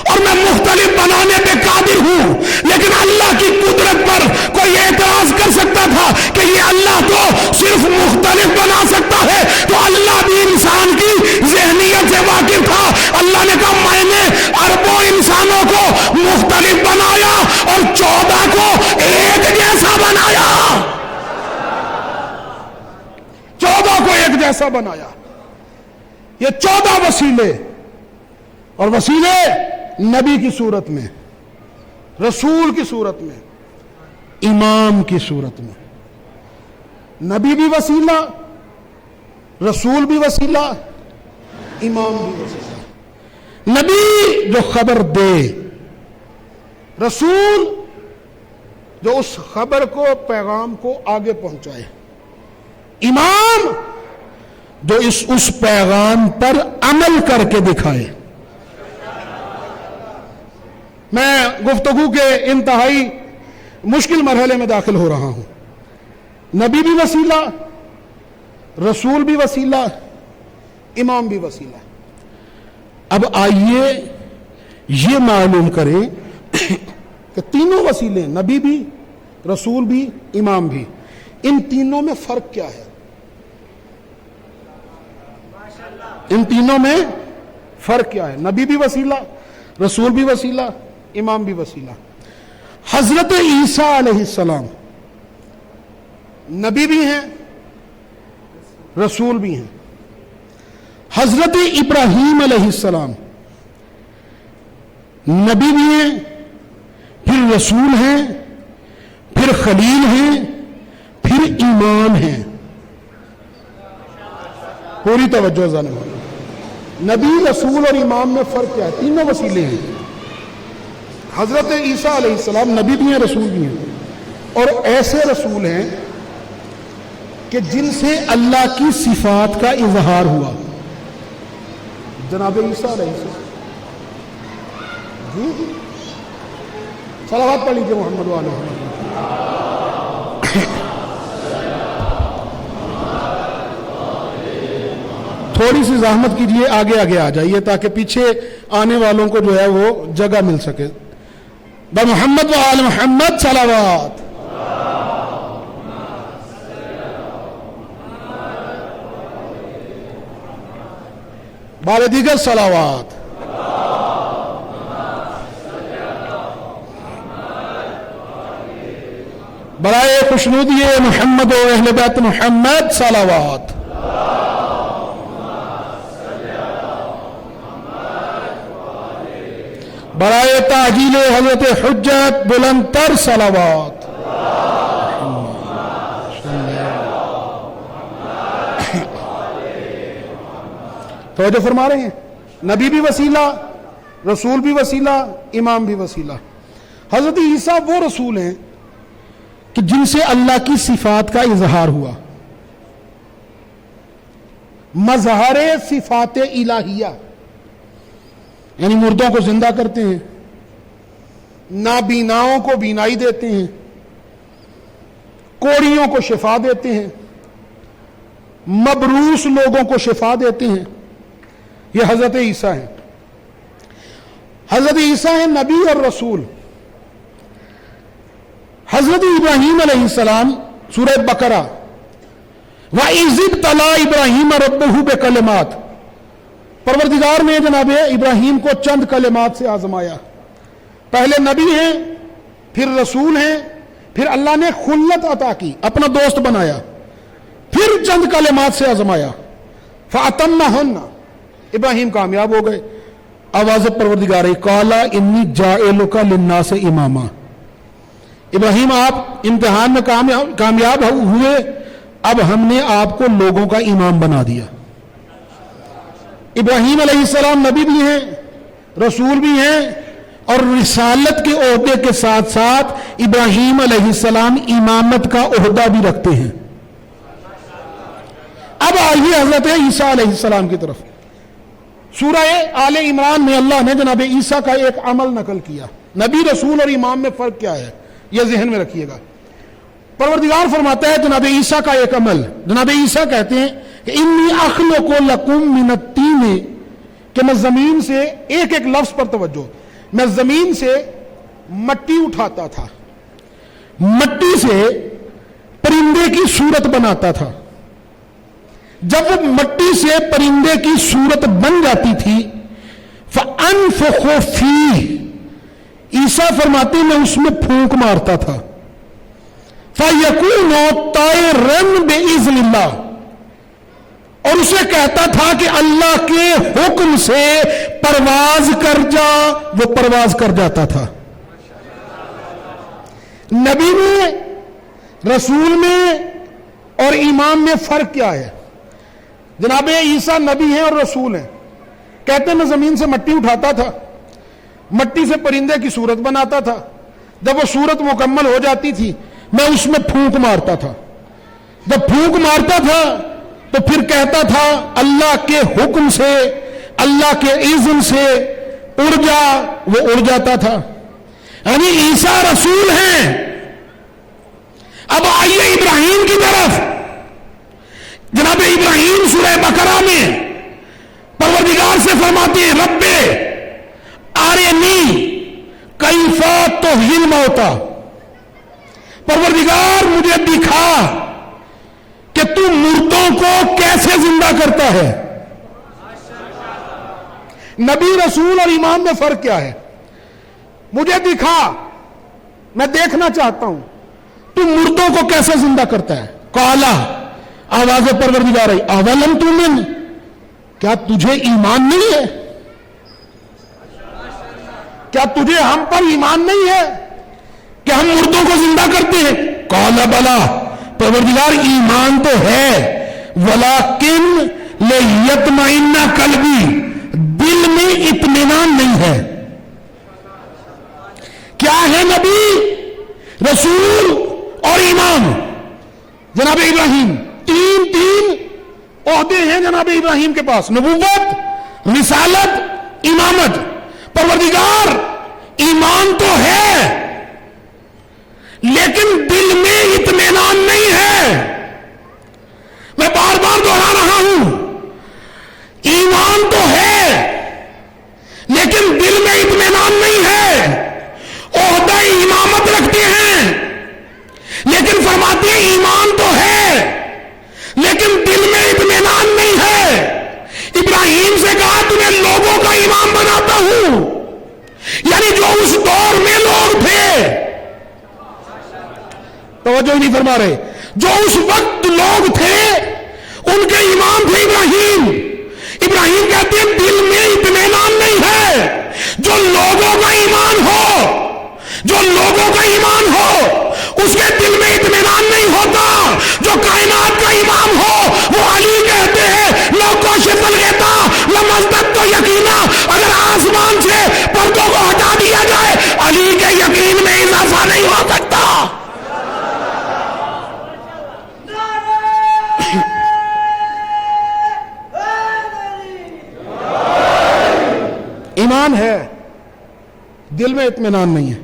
اور میں مختلف بنانے پہ قادر ہوں۔ لیکن اللہ کی قدرت پر کوئی اعتراض کر سکتا تھا کہ یہ اللہ تو صرف مختلف بنا سکتا ہے، تو اللہ بھی انسان کی ذہنیت سے واقف تھا۔ اللہ نے کہا میں نے اربوں انسانوں کو مختلف بنایا اور 14 کو ایک جیسا بنایا، 14 کو ایک جیسا بنایا۔ یہ 14 وسیلے، اور وسیلے نبی کی صورت میں، رسول کی صورت میں، امام کی صورت میں۔ نبی بھی وسیلہ، رسول بھی وسیلہ، امام بھی وسیلہ۔ نبی جو خبر دے، رسول جو اس خبر کو، پیغام کو آگے پہنچائے، امام جو اس پیغام پر عمل کر کے دکھائے۔ میں گفتگو کے انتہائی مشکل مرحلے میں داخل ہو رہا ہوں۔ نبی بھی وسیلہ، رسول بھی وسیلہ، امام بھی وسیلہ۔ اب آئیے یہ معلوم کریں کہ تینوں وسیلے، نبی بھی، رسول بھی، امام بھی، ان تینوں میں فرق کیا ہے؟ ان تینوں میں فرق کیا ہے؟ نبی بھی وسیلہ، رسول بھی وسیلہ، امام بھی وسیلہ۔ حضرت عیسیٰ علیہ السلام نبی بھی ہیں، رسول بھی ہیں۔ حضرت ابراہیم علیہ السلام نبی بھی ہیں، پھر رسول ہیں، پھر خلیل ہیں، پھر امام ہیں۔ پوری توجہ ذہن میں، نبی، رسول اور امام میں فرق کیا ہے؟ تینوں وسیلے ہیں۔ حضرت عیسیٰ علیہ السلام نبی بھی ہیں، رسول بھی ہیں، اور ایسے رسول ہیں کہ جن سے اللہ کی صفات کا اظہار ہوا۔ جناب عیسیٰ علیہ السلام جی، صلوات پڑھ لیجیے محمد وعلی محمد۔ تھوڑی سی زحمت کیجئے، آگے آگے آ جائیے تاکہ پیچھے آنے والوں کو جو ہے وہ جگہ مل سکے۔ محمد وآل محمد صلوات۔ بار دیگر صلوات۔ برائے خوشنودی محمد و اہل بیت محمد صلوات۔ برائے تعجیل حضرت حجت بلند تر صلوات۔ توجہ فرما رہے ہیں؟ نبی بھی وسیلہ، رسول بھی وسیلہ، امام بھی وسیلہ۔ حضرت عیسیٰ وہ رسول ہیں کہ جن سے اللہ کی صفات کا اظہار ہوا، مظہر صفات الہیہ، یعنی مردوں کو زندہ کرتے ہیں، نابیناؤں کو بینائی دیتے ہیں، کوڑیوں کو شفا دیتے ہیں، مبروس لوگوں کو شفا دیتے ہیں۔ یہ حضرت عیسیٰ ہیں۔ حضرت عیسیٰ ہیں نبی اور رسول۔ حضرت ابراہیم علیہ السلام، سورہ بقرہ، وَإِذِ ابْتَلَىٰ إِبْرَاهِيمَ رَبُّهُ بِكَلِمَاتٍ، پروردگار نے جناب ابراہیم کو چند کلمات سے آزمایا۔ پہلے نبی ہیں، پھر رسول ہیں، پھر اللہ نے خلت عطا کی، اپنا دوست بنایا، پھر چند کلمات سے آزمایا۔ فَأَتَمَّهُنَّ، ابراہیم کامیاب ہو گئے۔ آواز پروردگار قَالَ إِنِّي جَاعِلُكَ لِلنَّاسِ إِمَامًا، ابراہیم آپ امتحان میں کامیاب ہوئے، اب ہم نے آپ کو لوگوں کا امام بنا دیا۔ ابراہیم علیہ السلام نبی بھی ہیں، رسول بھی ہیں، اور رسالت کے عہدے کے ساتھ ساتھ ابراہیم علیہ السلام امامت کا عہدہ بھی رکھتے ہیں۔ اب آئیے حضرت عیسیٰ علیہ السلام کی طرف۔ سورہ آل عمران میں اللہ نے جناب عیسیٰ کا ایک عمل نقل کیا۔ نبی، رسول اور امام میں فرق کیا ہے یہ ذہن میں رکھیے گا۔ پروردگار فرماتا ہے جناب عیسیٰ کا ایک عمل، جناب عیسیٰ کہتے ہیں کہ انی اخلق لکم من الطین، کہ میں زمین سے، ایک ایک لفظ پر توجہ، میں زمین سے مٹی اٹھاتا تھا، مٹی سے پرندے کی صورت بناتا تھا۔ جب وہ مٹی سے پرندے کی صورت بن جاتی تھی فَأَنفُخُ فِيهِ، عیسیٰ فرماتے میں اس میں پھونک مارتا تھا، فَيَكُونُ طَيْرًا بِإِذْنِ اللَّهِ، اور اسے کہتا تھا کہ اللہ کے حکم سے پرواز کر جا، وہ پرواز کر جاتا تھا۔ نبی میں، رسول میں اور امام میں فرق کیا ہے؟ جناب عیسیٰ نبی ہیں اور رسول ہیں۔ کہتے ہیں میں زمین سے مٹی اٹھاتا تھا، مٹی سے پرندے کی صورت بناتا تھا، جب وہ صورت مکمل ہو جاتی تھی میں اس میں پھونک مارتا تھا، جب پھونک مارتا تھا تو پھر کہتا تھا اللہ کے حکم سے، اللہ کے اذن سے اڑ جا، وہ اڑ جاتا تھا۔ یعنی عیسیٰ رسول ہیں۔ اب آئیے ابراہیم کی طرف۔ جناب ابراہیم سورہ بقرہ میں پروردگار سے فرماتے ہیں رب ارنی کیف تحیی الموتى، پروردگار مجھے دکھا کہ تو مردوں کو کیسے زندہ کرتا ہے۔ نبی، رسول اور امام میں فرق کیا ہے؟ مجھے دکھا، میں دیکھنا چاہتا ہوں تو مردوں کو کیسے زندہ کرتا ہے۔ قالا، آواز پروردگار ہے اولم تؤمن، کیا تجھے ایمان نہیں ہے؟ کیا تجھے ہم پر ایمان نہیں ہے کہ ہم مردوں کو زندہ کرتے ہیں؟ قال بلا، پروردگار ایمان تو ہے، ولیکن لیطمئن قلبی، دل میں اطمینان نہیں ہے۔ کیا ہے نبی، رسول اور امام؟ جناب ابراہیم تین عہدے ہیں جناب ابراہیم کے پاس، نبوت، رسالت، امامت۔ پروردگار ایمان تو ہے لیکن دل میں اطمینان نہیں ہے۔ میں بار بار دوہرا رہا ہوں، ایمان تو ہے لیکن دل میں اطمینان نہیں ہے۔ عہدہ امامت رکھتے ہیں لیکن فرماتے ہیں ایمان تو ہے لیکن دل میں اطمینان نہیں ہے۔ ابراہیم سے کہا تمہیں لوگوں کا امام بناتا ہوں، یعنی جو اس دور میں لوگ تھے، توجہ نہیں فرما رہے، جو اس وقت لوگ تھے ان کے امام تھے ابراہیم۔ ابراہیم کہتے ہیں دل میں اطمینان نہیں ہے۔ جو لوگوں کا ایمان ہو، جو لوگوں کا ایمان ہو اس کے دل میں اطمینان نہیں ہوتا۔ جو کائنات کا امام ہو وہ علی کہتے ہیں لو کاشف الغطا لما مزدد تو یقینا، اگر آسمان سے پردوں کو ہٹا دیا جائے علی کے یقین میں اضافہ نہیں ہو سکتا. ایمان ہے، دل میں اطمینان نہیں ہے.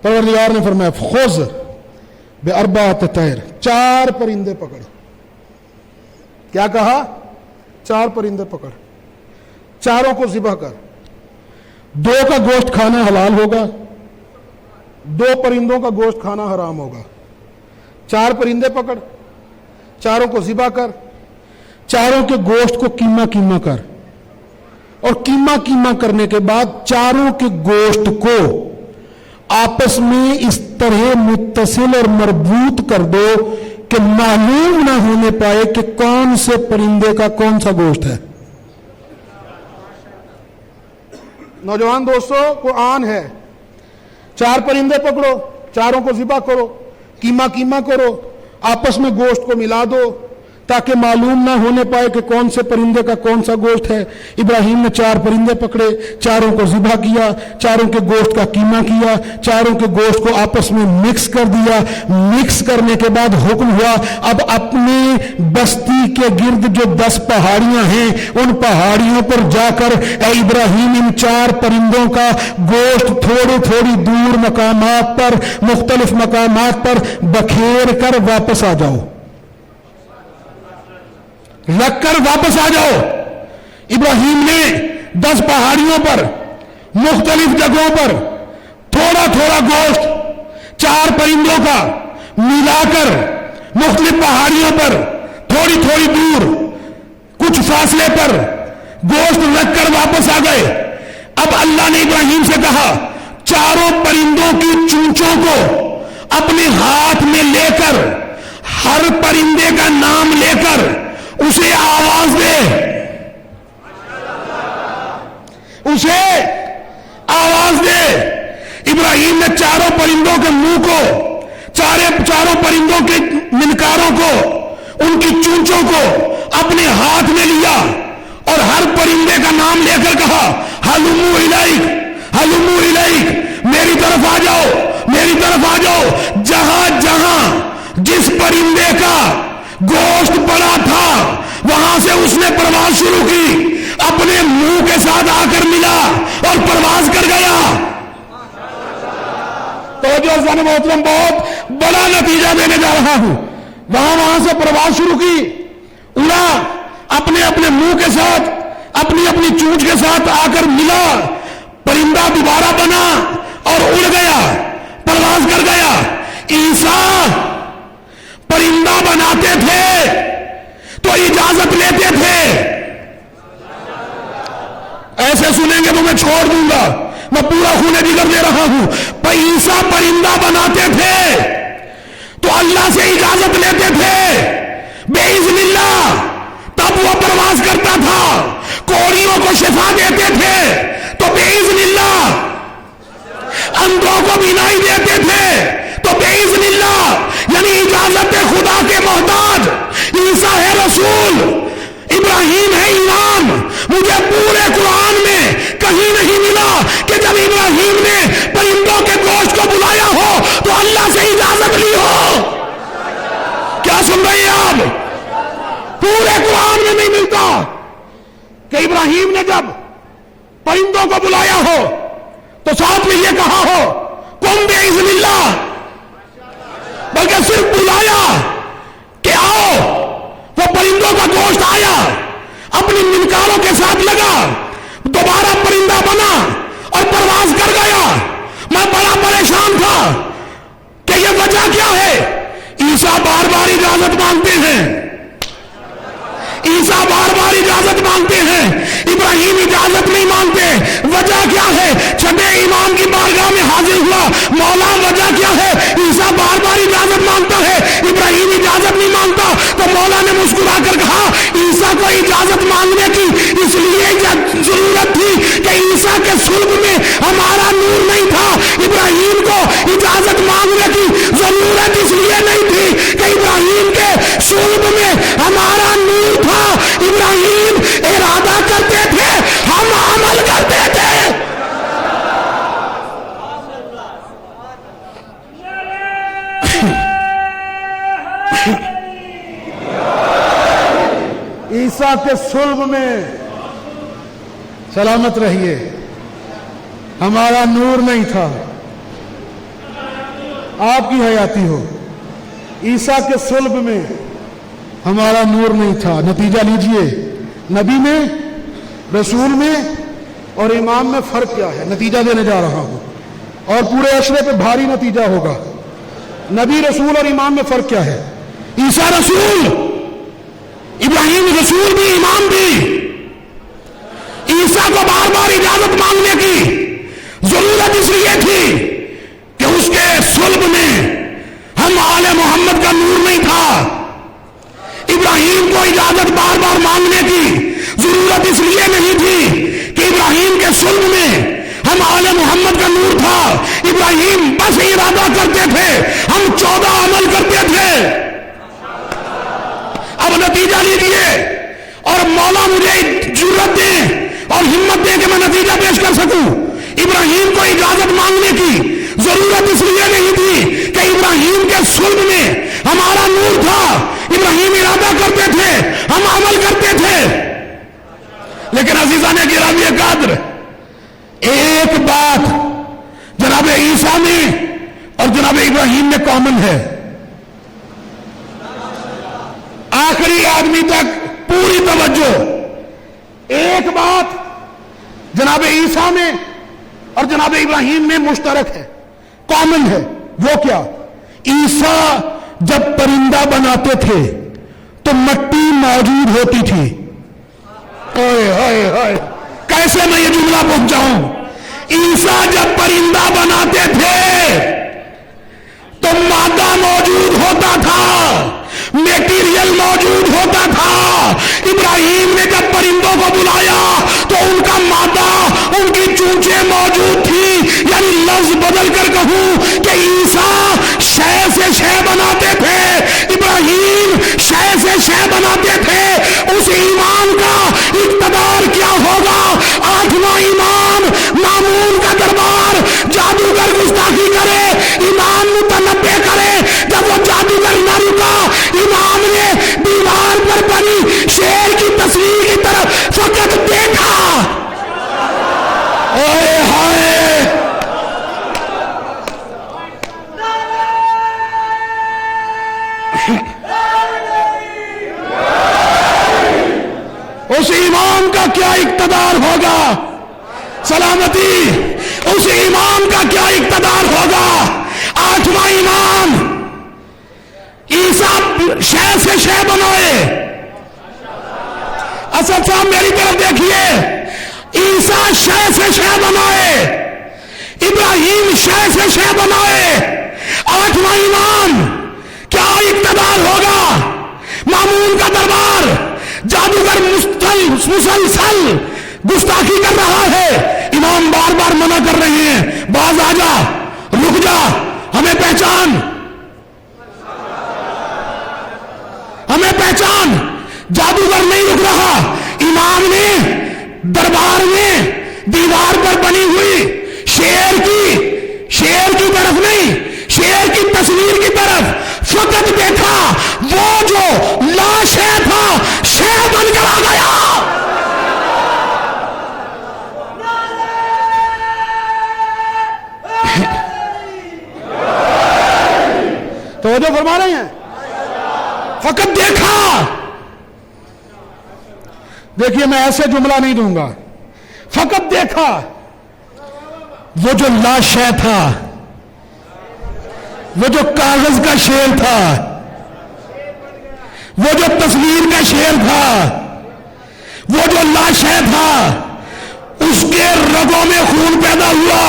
پروردگار نے فرمایا خذ باربعۃ طیر، 4 پرندے پکڑ. کیا کہا؟ 4 پرندے پکڑ، چاروں کو ذبح کر. 2 کا گوشت کھانا حلال ہوگا، 2 پرندوں کا گوشت کھانا حرام ہوگا. 4 پرندے پکڑ، چاروں کو ذبح کر، چاروں کے گوشت کو کیما کیما کر، اور کیما کیما کرنے کے بعد چاروں کے گوشت کو آپس میں اس طرح متصل اور مربوط کر دو کہ معلوم نہ ہونے پائے کہ کون سے پرندے کا کون سا گوشت ہے. نوجوان دوستو، قرآن ہے. 4 پرندے پکڑو، چاروں کو ذبح کرو، کیما کیما کرو، آپس میں گوشت کو ملا دو تاکہ معلوم نہ ہونے پائے کہ کون سے پرندے کا کون سا گوشت ہے. ابراہیم نے 4 پرندے پکڑے، چاروں کو ذبح کیا، چاروں کے گوشت کا کیما کیا، چاروں کے گوشت کو آپس میں مکس کر دیا. مکس کرنے کے بعد حکم ہوا اب اپنی بستی کے گرد جو 10 پہاڑیاں ہیں ان پہاڑیوں پر جا کر اے ابراہیم ان 4 پرندوں کا گوشت تھوڑی تھوڑی دور مقامات پر، مختلف مقامات پر بکھیر کر واپس آ جاؤ، رکھ کر واپس آ جاؤ. ابراہیم نے 10 پہاڑیوں پر، مختلف جگہوں پر تھوڑا تھوڑا گوشت 4 پرندوں کا ملا کر مختلف پہاڑیوں پر تھوڑی تھوڑی دور کچھ فاصلے پر گوشت رکھ کر واپس آ گئے. اب اللہ نے ابراہیم سے کہا 4 پرندوں کی چونچوں کو اپنے ہاتھ میں لے کر ہر پرندے کا نام لے کر اسے آواز دے، اسے آواز دے. ابراہیم نے 4 پرندوں کے منہ کو، چاروں پرندوں کے منکاروں کو، ان کی چونچوں کو اپنے ہاتھ میں لیا اور ہر پرندے کا نام لے کر کہا ہلمو الیک، ہلمو الیک، میری طرف آ جاؤ، میری طرف آ جاؤ. جہاں جہاں جس پرندے کا گوشت پڑا تھا وہاں سے اس نے پرواز شروع کی، اپنے منہ کے ساتھ آ کر ملا اور پرواز کر گیا. تو جو زن محترم بہت بڑا نتیجہ دینے جا رہا ہوں. وہاں سے پرواز شروع کی، اڑا، اپنے اپنے منہ کے ساتھ، اپنی اپنی چونچ کے ساتھ آ کر ملا، پرندہ دوبارہ بنا اور اڑ گیا، پرواز کر گیا. عیسیٰ پرندہ بناتے تھے تو اجازت لیتے تھے. ایسے سنیں گے تو میں چھوڑ دوں گا، میں پورا خون جگر دے رہا ہوں. عیسیٰ پرندہ بناتے تھے تو اللہ سے اجازت لیتے تھے باذن اللہ، تب وہ پرواز کرتا تھا. کوڑیوں کو شفا دیتے تھے تو باذن اللہ، اندھوں کو بینائی دیتے تھے تو باذن اللہ. یعنی اجازت خدا کے محتاج عیسیٰ ہے رسول، ابراہیم ہے امام. مجھے پورے قرآن میں کہیں نہیں ملا کہ جب ابراہیم نے پرندوں کے گوشت کو بلایا ہو تو اللہ سے اجازت لی ہو. کیا سن رہے ہیں آپ؟ پورے قرآن میں نہیں ملتا کہ ابراہیم نے جب پرندوں کو بلایا ہو تو ساتھ میں یہ کہا ہو قم باذن اللہ، بلکہ صرف بلایا کہ آؤ. وہ پرندوں کا گوشت آیا، اپنی منکاروں کے ساتھ لگا، دوبارہ پرندہ بنا اور پرواز کر گیا. میں بڑا پریشان تھا کہ یہ وجہ کیا ہے. عیسیٰ بار بار اجازت مانگتے ہیں، عیسیٰ بار بار اجازت مانگتے ہیں، ابراہیم اجازت نہیں مانگتے. وجہ کیا ہے؟ چھٹے امام کی بارگاہ میں حاضر ہوا، مولا وجہ کیا ہے؟ عیسیٰ بار بار اجازت مانگتا ہے، ابراہیم اجازت نہیں مانگتا. تو مولا نے مسکرا کر کہا عیسیٰ کو اجازت مانگنے کی اس لیے ضرورت تھی کہ عیسیٰ کے صلب میں ہمارا نور نہیں تھا. ابراہیم کو اجازت مانگنے کی ضرورت اس لیے نہیں تھی کہ ابراہیم کے صلب میں ہمارا نور تھا. ابراہیم ارادہ کرتے عیسیٰ کے صلب میں سلامت رہیے ہمارا نور نہیں تھا، آپ کی حیاتی ہو۔ عیسیٰ کے صلب میں ہمارا نور نہیں تھا۔ نتیجہ لیجئے، نبی میں، رسول میں اور امام میں فرق کیا ہے؟ نتیجہ دینے جا رہا ہوں اور پورے عشرے پہ بھاری نتیجہ ہوگا۔ نبی رسول اور امام میں فرق کیا ہے؟ عیسیٰ رسول، ابراہیم رسول بھی، امام بھی۔ عیسیٰ کو بار بار اجازت مانگنے کی ضرورت اس لیے تھی کہ اس کے صلب میں ہم آل محمد کا نور نہیں تھا۔ ابراہیم کو اجازت بار بار مانگنے کی ضرورت اس لیے نہیں تھی کہ ابراہیم کے صلب میں ہم آل محمد کا نور تھا۔ ابراہیم بس ارادہ کرتے تھے، ہم 14 عمل کرتے تھے۔ اب نتیجہ لیجیے، اور مولا مجھے جرأت دے اور ہمت دے کہ میں نتیجہ پیش کر سکوں۔ ابراہیم کو اجازت مانگنے کی ضرورت اس لیے نہیں تھی کہ ابراہیم کے صلب میں ہمارا نور تھا۔ ابراہیم ارادہ کرتے تھے، ہم عمل کرتے تھے۔ لیکن عزیزان گرامی قدر، ایک بات جناب عیسیٰ میں اور جناب ابراہیم میں کامن ہے، آخری آدمی تک پوری توجہ۔ ایک بات جناب عیسیٰ میں اور جناب ابراہیم میں مشترک ہے، کامن ہے۔ وہ کیا؟ عیسیٰ جب پرندہ بناتے تھے تو مٹی موجود ہوتی تھی۔ کیسے میں یہ جملہ پہنچ جاؤں؟ عیسیٰ جب پرندہ بناتے تھے تو مادہ موجود ہوتا تھا، میٹیریل موجود ہوتا تھا۔ ابراہیم نے جب پرندوں کو بلایا تو ان کا مادہ، ان کی چونچیں موجود تھی۔ یعنی لفظ بدل کر کہوں کہ عیسیٰ شے سے شے بناتے تھے، ابراہیم شے سے شے بناتے تھے۔ اس ایمان کا اقتدار کیا ہوگا؟ 8واں ایمان، مامون کا دربار، جادوگر گستاخی کرے، ایمان متنبع کرے۔ جب وہ جادوگر نہ رکا، امام نے دیوار پر بنی شیر کی تصویر کی طرف فقط دیکھا۔ اوئے ہائے، اس ایمان کا کیا اقتدار ہوگا؟ سلامتی، اس ایمان کا کیا اقتدار ہوگا؟ 8واں ایمان، عیسیٰ شے سے شے بنائے۔ اسد صاحب میری طرف دیکھیے، عیسیٰ شے سے شے بنائے، ابراہیم شے سے شے بنائے۔ 8واں ایمان کیا اقتدار ہوگا؟ مامون کا دربار، جادوگر مسلسل گستاخی کر رہا ہے، امام بار بار منع کر رہے ہیں، باز آ جا، رک جا، ہمیں پہچان، ہمیں پہچان۔ جادوگر نہیں رک رہا، امام نے دربار میں دیوار پر بنی ہوئی شیر کی طرف نہیں، شیر کی تصویر کی طرف فقط دیکھا۔ وہ جو لا شے تھا، شے بن کر آ گیا۔ توجہ فرما رہے ہیں؟ فقط دیکھا۔ دیکھیے میں ایسے جملہ نہیں دوں گا، فقط دیکھا۔ وہ جو لا شے تھا، وہ جو کاغذ کا شیر تھا، وہ جو تصویر کا شیر تھا، وہ جو لا شے تھا، اس کے رگوں میں خون پیدا ہوا۔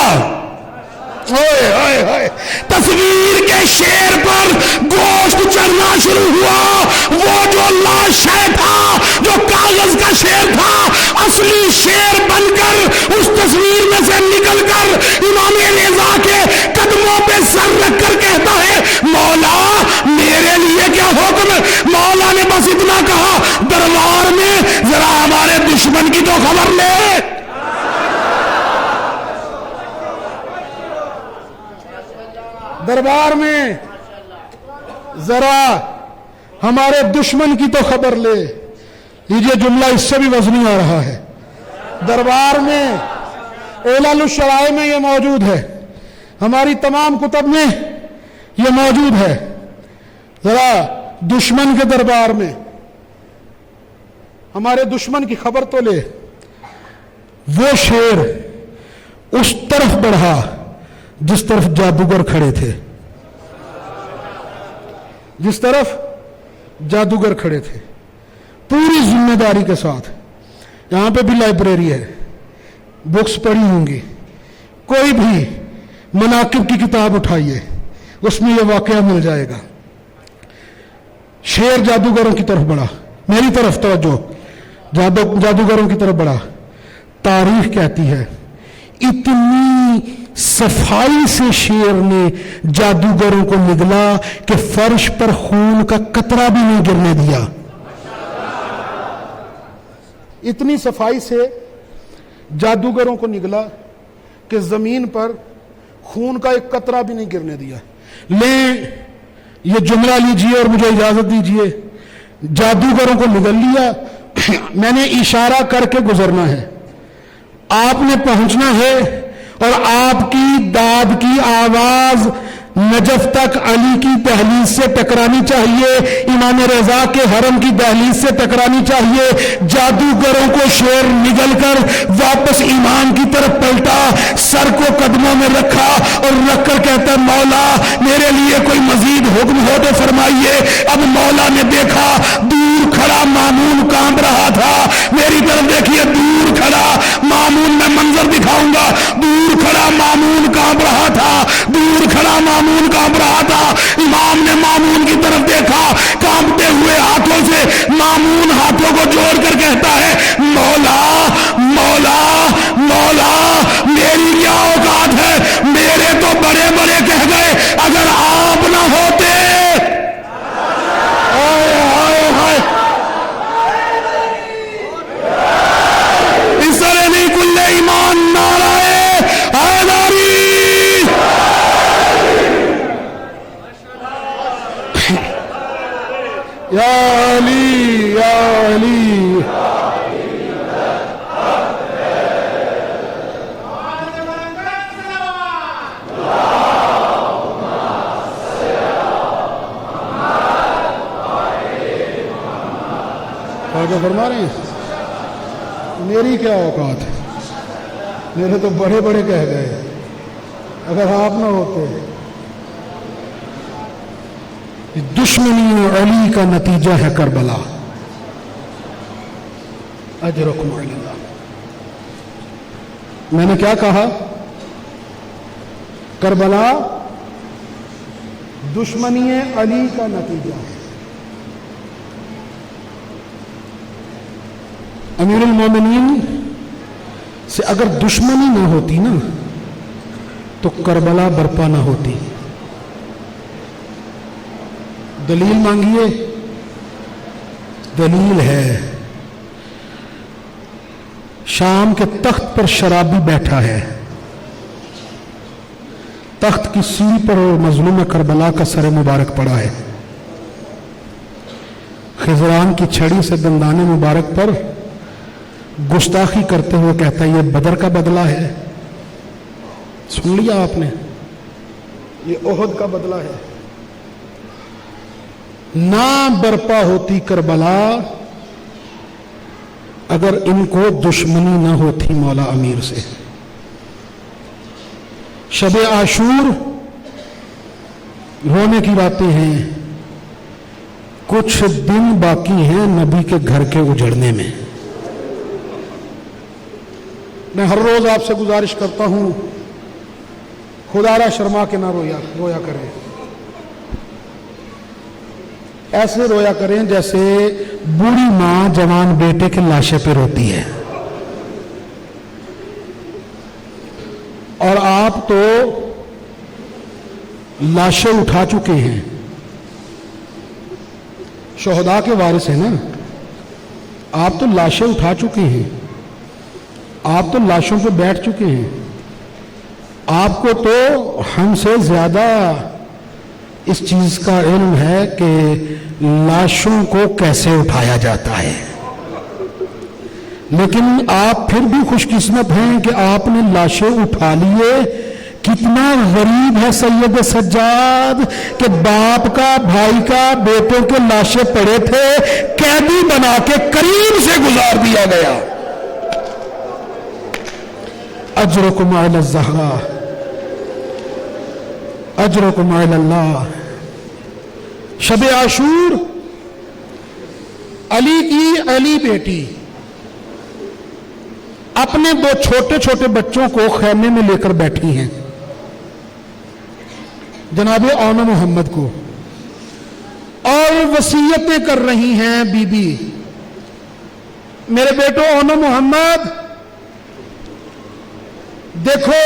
تصویر کے شیر پر گوشت چڑھنا شروع ہوا۔ وہ جو لا شے تھا، جو کاغذ کا شیر تھا، اصلی شیر بن کر اس تصویر میں سے نکل کر امام رضا کے قدموں پہ سر رکھ کر کہتا ہے، مولا میرے لیے کیا حکم؟ مولا نے بس اتنا کہا، دربار میں ذرا ہمارے دشمن کی تو خبر لے۔ دربار میں ذرا ہمارے دشمن کی تو خبر لے۔ یہ جملہ اس سے بھی وزنی آ رہا ہے، دربار میں علل الشرائع میں یہ موجود ہے، ہماری تمام کتب میں یہ موجود ہے۔ ذرا دشمن کے دربار میں ہمارے دشمن کی خبر تو لے، وہ شیر اس طرف بڑھا جس طرف جادوگر کھڑے تھے، جس طرف جادوگر کھڑے تھے، پوری ذمہ داری کے ساتھ۔ یہاں پہ بھی لائبریری ہے، بکس پڑھی ہوں گی، کوئی بھی مناقب کی کتاب اٹھائیے، اس میں یہ واقعہ مل جائے گا۔ شیر جادوگروں کی طرف بڑھا، میری طرف توجہ، جادوگروں کی طرف بڑھا۔ تاریخ کہتی ہے اتنی صفائی سے شیر نے جادوگروں کو نگلا کہ فرش پر خون کا قطرہ بھی نہیں گرنے دیا۔ اتنی صفائی سے جادوگروں کو نگلا کہ زمین پر خون کا ایک قطرہ بھی نہیں گرنے دیا۔ لیں یہ جملہ لیجئے اور مجھے اجازت دیجئے، جادوگروں کو نگل لیا، میں نے اشارہ کر کے گزرنا ہے، آپ نے پہنچنا ہے، اور آپ کی داد کی آواز نجف تک علی کی دہلیز سے ٹکرانی چاہیے، امام رضا کے حرم کی دہلیز سے ٹکرانی چاہیے۔ جادوگروں کو شیر نگل کر واپس ایمان کی طرف پلٹا، سر کو قدموں میں رکھا اور رکھ کر کہتا مولا میرے لیے کوئی مزید حکم ہو تو فرمائیے۔ اب مولا نے دیکھا دور کھڑا مامون کانپ رہا تھا، میری طرف دیکھیے، دور کھڑا مامون، میں منظر دکھاؤں گا، دور کھڑا مامون کانپ رہا تھا، دور کھڑا مامون کانپ رہا تھا۔ امام نے مامون کی طرف دیکھا، کانپتے ہوئے ہاتھوں سے مامون ہاتھوں کو جوڑ کر کہتا ہے مولا مولا مولا میری کیا اوقات ہے، میرے تو بڑے بڑے کہہ گئے، اگر آپ نہ ہوتے۔ اس طرح نہیں کل ایمان نعرہ حیدری۔ یا علی یا علی، کیا فرما رہے ہیں؟ میری کیا اوقات ہے، میرے تو بڑے بڑے کہہ گئے، اگر آپ نہ ہوتے۔ دشمنی علی کا نتیجہ ہے کربلا، اجرکم علی اللہ۔ میں نے کیا کہا؟ کربلا دشمنی علی کا نتیجہ ہے۔ امیر المومنین سے اگر دشمنی نہ ہوتی نا تو کربلا برپا نہ ہوتی۔ دلیل مانگیے، دلیل ہے، شام کے تخت پر شرابی بیٹھا ہے، تخت کی سیڑھی پر مظلوم کربلا کا سر مبارک پڑا ہے، خضران کی چھڑی سے دندان مبارک پر گستاخی کرتے ہوئے کہتا ہے یہ بدر کا بدلہ ہے۔ سن لیا آپ نے، یہ احد کا بدلہ ہے۔ نہ برپا ہوتی کربلا اگر ان کو دشمنی نہ ہوتی مولا امیر سے۔ شب عاشور رونے کی باتیں ہیں، کچھ دن باقی ہیں نبی کے گھر کے اجڑنے میں۔ میں ہر روز آپ سے گزارش کرتا ہوں خدا را شرما کے نہ رویا کریں، ایسے رویا کریں جیسے بوڑھی ماں جوان بیٹے کے لاشے پہ روتی ہے۔ اور آپ تو لاشیں اٹھا چکے ہیں، شہداء کے وارث ہیں نا، آپ تو لاشیں اٹھا چکے ہیں، آپ تو لاشوں پہ بیٹھ چکے ہیں، آپ کو تو ہم سے زیادہ اس چیز کا علم ہے کہ لاشوں کو کیسے اٹھایا جاتا ہے۔ لیکن آپ پھر بھی خوش قسمت ہیں کہ آپ نے لاشیں اٹھا لیے. کتنا غریب ہے سید سجاد کہ باپ کا، بھائی کا، بیٹوں کے لاشیں پڑے تھے، قیدی بنا کے کریم سے گزار دیا گیا. اجرکم علی الزہرا، اجرکم علی اللہ. شب عاشور علی کی علی بیٹی اپنے 2 چھوٹے چھوٹے بچوں کو خیمے میں لے کر بیٹھی ہیں، جناب اون محمد کو، اور وصیتیں کر رہی ہیں. بی بی میرے بیٹو اون محمد، دیکھو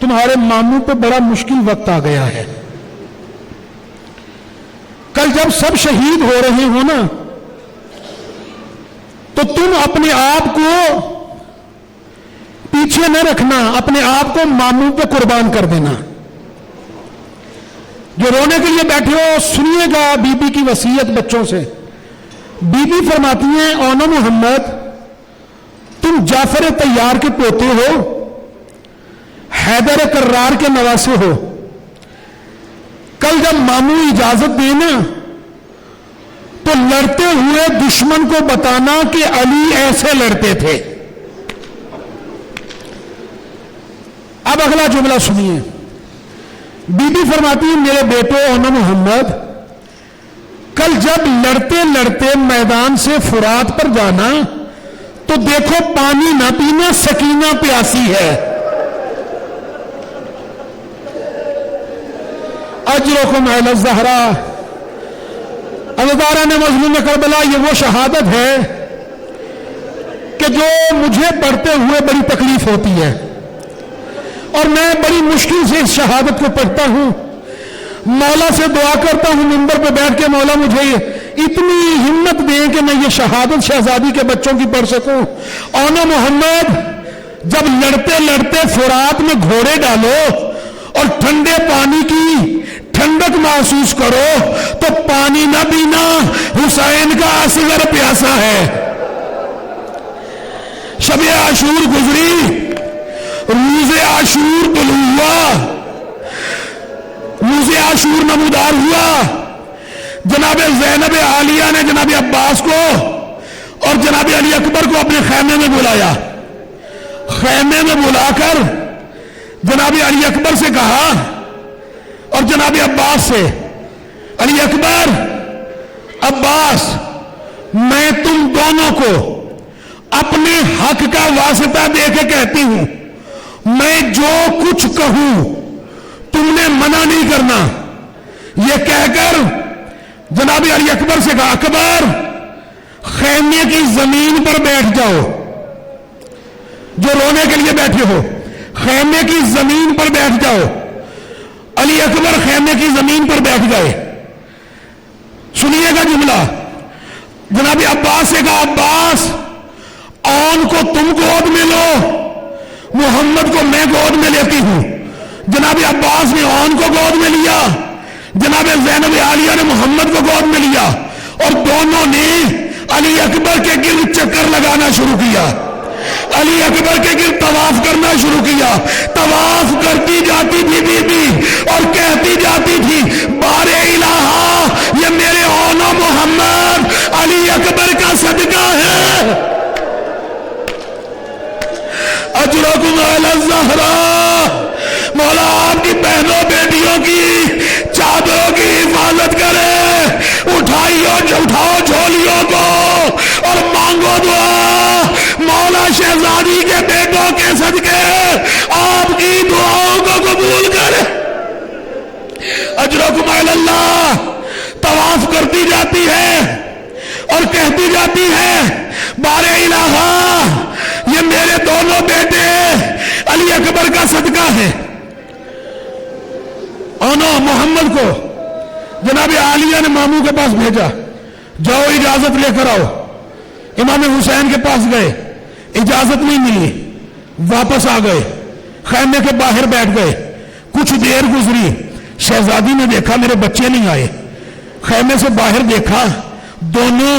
تمہارے ماموں پہ بڑا مشکل وقت آ گیا ہے. کل جب سب شہید ہو رہے ہو نا، تو تم اپنے آپ کو پیچھے نہ رکھنا، اپنے آپ کو ماموں پہ قربان کر دینا. جو رونے کے لیے بیٹھے ہو سنیے گا بی بی کی وصیت بچوں سے. بی بی فرماتی ہیں اون محمد، تم جعفر طیار کے پوتے ہو، حیدر کرار کے نواسے ہو. کل جب ماموں اجازت دینا تو لڑتے ہوئے دشمن کو بتانا کہ علی ایسے لڑتے تھے. اب اگلا جملہ سنیے. بی بی فرماتی ہے میرے بیٹو اون محمد، کل جب لڑتے لڑتے میدان سے فرات پر جانا تو دیکھو پانی نہ پینا، سکینہ پیاسی ہے. اجرکم علی الزہرا. عزاداران مظلوم کربلا، یہ وہ شہادت ہے کہ جو مجھے پڑھتے ہوئے بڑی تکلیف ہوتی ہے، اور میں بڑی مشکل سے اس شہادت کو پڑھتا ہوں. مولا سے دعا کرتا ہوں منبر پہ بیٹھ کے، مولا مجھے اتنی ہمت دیں کہ میں یہ شہادت شہزادی کے بچوں کی پڑھ سکوں. اون محمد، جب لڑتے لڑتے فرات میں گھوڑے ڈالو اور ٹھنڈے پانی کی ٹھنڈک محسوس کرو تو پانی نہ پینا، حسین کا اصغر پیاسا ہے. شب عاشور گزری، روز عاشور طلوع ہوا، روز عاشور نمودار ہوا. جناب زینب عالیہ نے جناب عباس کو اور جناب علی اکبر کو اپنے خیمے میں بلایا. خیمے میں بلا کر جناب علی اکبر سے کہا اور جناب عباس سے، علی اکبر، عباس، میں تم دونوں کو اپنے حق کا واسطہ دے کے کہتی ہوں، میں جو کچھ کہوں تم نے منع نہیں کرنا. یہ کہہ کر جناب علی اکبر سے کہا اکبر خیمے کی زمین پر بیٹھ جاؤ. جو رونے کے لیے بیٹھے ہو خیمے کی زمین پر بیٹھ جاؤ. علی اکبر خیمے کی زمین پر بیٹھ گئے. سنیے گا جملہ. جناب عباس سے کہا عباس اون کو تم گود میں لو، محمد کو میں گود میں لیتی ہوں. جناب عباس نے اون کو گود میں لیا، جناب زینب عالیہ نے محمد کو گود میں لیا، اور دونوں نے علی اکبر کے گرد چکر لگانا شروع کیا، علی اکبر کے گرد طواف کرنا شروع کیا. طواف کرتی جاتی تھی بی بی اور کہتی جاتی تھی بار الہ یہ میرے اون محمد علی اکبر کا صدقہ ہے. اجرکم علی الزہرا. مولا آپ کی بہنوں بیٹیوں کی چادروں کی حفاظت کرے. اٹھاؤ جھولیوں کو اور مانگو دعا. مولا شہزادی کے بیٹوں کے صدقے آپ کی دعاؤں کو قبول کرے. اجرکم علی اللہ. طواف کرتی جاتی ہے اور کہتی جاتی ہے بار الہ یہ میرے دونوں بیٹے علی اکبر کا صدقہ ہے. اونو محمد کو جناب عالیہ نے ماموں کے پاس بھیجا، جاؤ اجازت لے کر آؤ. امام حسین کے پاس گئے، اجازت نہیں ملی، واپس آ گئے، خیمے کے باہر بیٹھ گئے. کچھ دیر گزری، شہزادی نے دیکھا میرے بچے نہیں آئے. خیمے سے باہر دیکھا، دونوں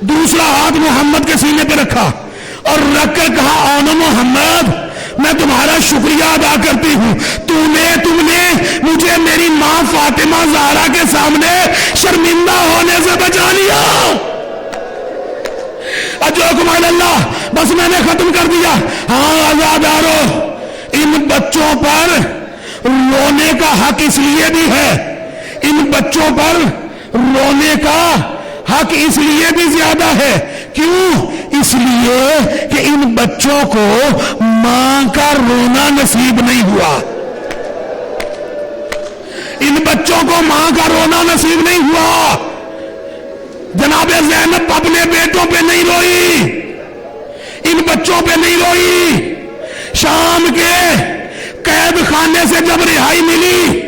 دوسرا ہاتھ محمد کے سینے پہ رکھا اور رکھ کر کہا اونا محمد میں تمہارا شکریہ ادا کرتی ہوں، تم نے مجھے میری ماں فاطمہ زہرا کے سامنے شرمندہ ہونے سے بچا لیا۔ اجوکم اللہ، بس میں نے ختم کر دیا۔ ہاں آزادارو، ان بچوں پر رونے کا حق اس لیے بھی ہے، ان بچوں پر رونے کا حق اس لیے بھی زیادہ ہے۔ کیوں؟ اس لیے کہ ان بچوں کو ماں کا رونا نصیب نہیں ہوا، ان بچوں کو ماں کا رونا نصیب نہیں ہوا۔ جناب زینب اپنے بیٹوں پہ نہیں روئی، ان بچوں پہ نہیں روئی۔ شام کے قید خانے سے جب رہائی ملی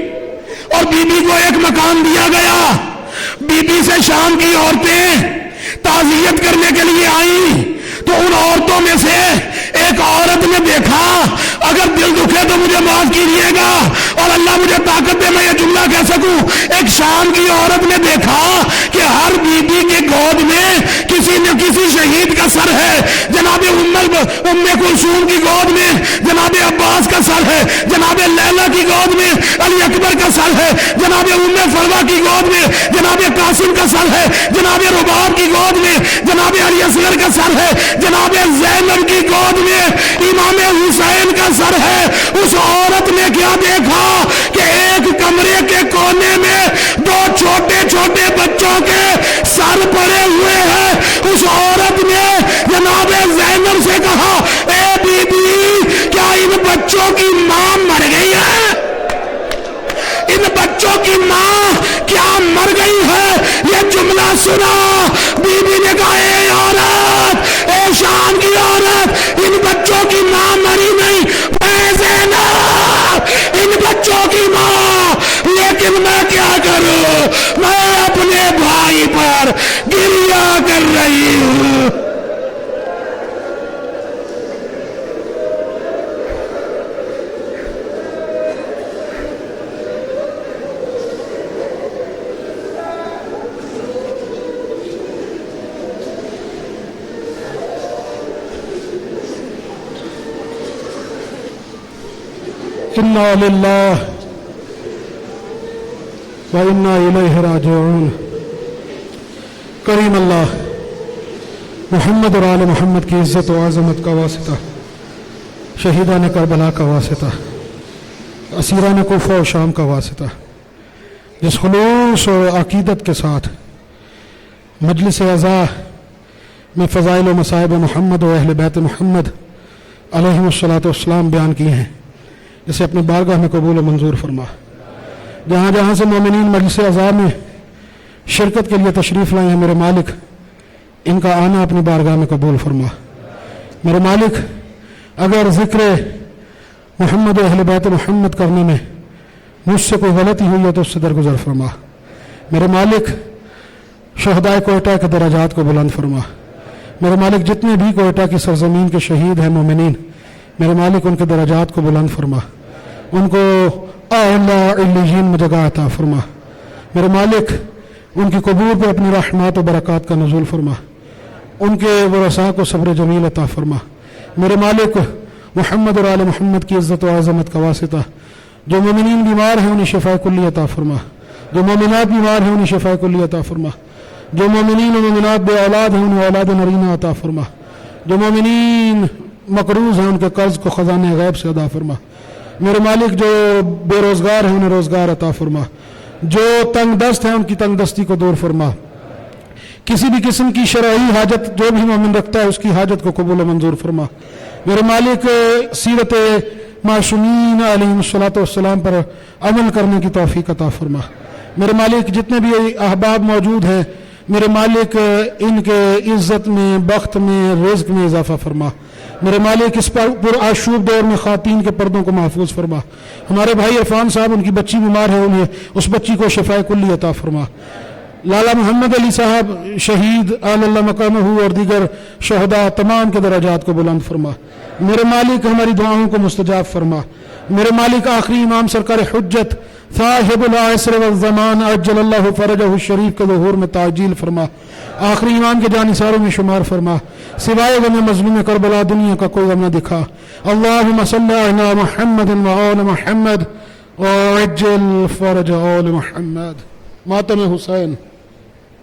اور بی بی کو ایک مکان دیا گیا، بی بی سے شام کی عورتیں تعزیت کرنے کے لیے آئیں تو ان عورتوں میں سے ایک عورت نے دیکھا اگر دل دکھے تو مجھے معاف کیجیے گا اور اللہ مجھے طاقت دے میں یہ جملہ کہہ سکوں، ایک شام کی عورت نے دیکھا کہ ہر بی بی کے گود میں کسی نہ کسی شہید کا سر ہے۔ جناب ام کلثوم کی گود میں جناب عباس کا سر ہے، جناب لیلا کی گود میں علی اکبر کا سر ہے، جناب ام فروا کی گود میں جناب قاسم کا سر ہے، جناب رباب کی گود میں جناب علی اصغر کا سر ہے، جناب زینب کی گود میں امام حسین کا سر ہے۔ اس عورت نے کیا دیکھا کہ ایک کمرے کے کونے میں دو چھوٹے چھوٹے بچوں کے سر پڑے ہوئے ہیں۔ اس عورت نے جناب زینب سے کہا اے بی بی، کیا ان بچوں کی ماں مر گئی ہے؟ ان بچوں کی ماں کیا مر گئی ہے؟ یہ جملہ سنا، بی بی نے کہا اے عورت، اے شام کی عورت، ان بچوں کی ماں مری نہیں، اے زینب ان بچوں کی ماں، لیکن میں کیا کروں، میں اپنے بھائی پر گریہ کر رہی ہوں۔ انا للہ و انا الیہ راجعون۔ کریم اللہ محمد اور آل محمد کی عزت و عظمت کا واسطہ، شہیدان کربلا کا واسطہ، اسیران کوفہ و شام کا واسطہ، جس خلوص و عقیدت کے ساتھ مجلس اعزاء میں فضائل و مصائب محمد و اہل بیت محمد علیہم الصلاۃ والسلام بیان کیے ہیں، اسے اپنی بارگاہ میں قبول و منظور فرما۔ جہاں جہاں سے مومنین مجلس اعزاء میں شرکت کے لیے تشریف لائے ہیں، میرے مالک ان کا آنا اپنی بارگاہ میں قبول فرما۔ میرے مالک اگر ذکر محمد و اہل بیت محمد کرنے میں مجھ سے کوئی غلطی ہوئی ہے تو اس سے درگزر فرما۔ میرے مالک شہدائے کوئٹہ کے درجات کو بلند فرما۔ میرے مالک جتنے بھی کوئٹہ کی سرزمین کے شہید ہیں مومنین، میرے مالک ان کے درجات کو بلند فرما، ان کو اعلی علیین میں جگہ عطا فرما۔ میرے مالک ان کی قبور پہ اپنی رحمات و برکات کا نزول فرما، ان کے ورثاء کو صبر جمیل عطا فرما۔ میرے مالک محمد اور آل محمد کی عزت و عظمت کا واسطہ جو مومنین بیمار ہیں انہیں شفاء کلی عطا فرما، جو مومنات بیمار ہیں انہیں شفاء کلی عطا فرما، جو مومنین و مومنات بے اولاد ہیں انہیں اولاد نرینہ عطا فرما، جو مومنین مقروض ہیں ان کے قرض کو خزانے غیب سے ادا فرما۔ میرے مالک جو بے روزگار ہیں انہیں روزگار عطا فرما، جو تنگ دست ہیں ان کی تنگ دستی کو دور فرما۔ کسی بھی قسم کی شرعی حاجت جو بھی مومن رکھتا ہے اس کی حاجت کو قبول و منظور فرما۔ میرے مالک سیرت معصومین علیہم الصلاۃ والسلام پر عمل کرنے کی توفیق عطا فرما۔ میرے مالک جتنے بھی احباب موجود ہیں، میرے مالک ان کے عزت میں، بخت میں، رزق میں اضافہ فرما۔ میرے مالک اس پر آشوب دور میں خواتین کے پردوں کو محفوظ فرما۔ ہمارے بھائی عرفان صاحب ان کی بچی بیمار ہے، انہیں اس بچی کو شفاء کلی عطا فرما۔ لالا محمد علی صاحب شہید اعلی اللہ مقامہ اور دیگر شہداء تمام کے درجات کو بلند فرما۔ میرے مالک ہماری دعاؤں کو مستجاب فرما۔ میرے مالک آخری امام سرکار حجت صاحب العصر والزمان عجل اللہ فرجہ الشریف کے ظہور میں تعجیل فرما، آخری امام کے جانثاروں میں شمار فرما، سوائے غم مظلوم کربلا دنیا کا کوئی غم نہ دکھا۔ اللہم صلی علی محمد وآل محمد وعجل فرج آل محمد۔ ماتم حسین۔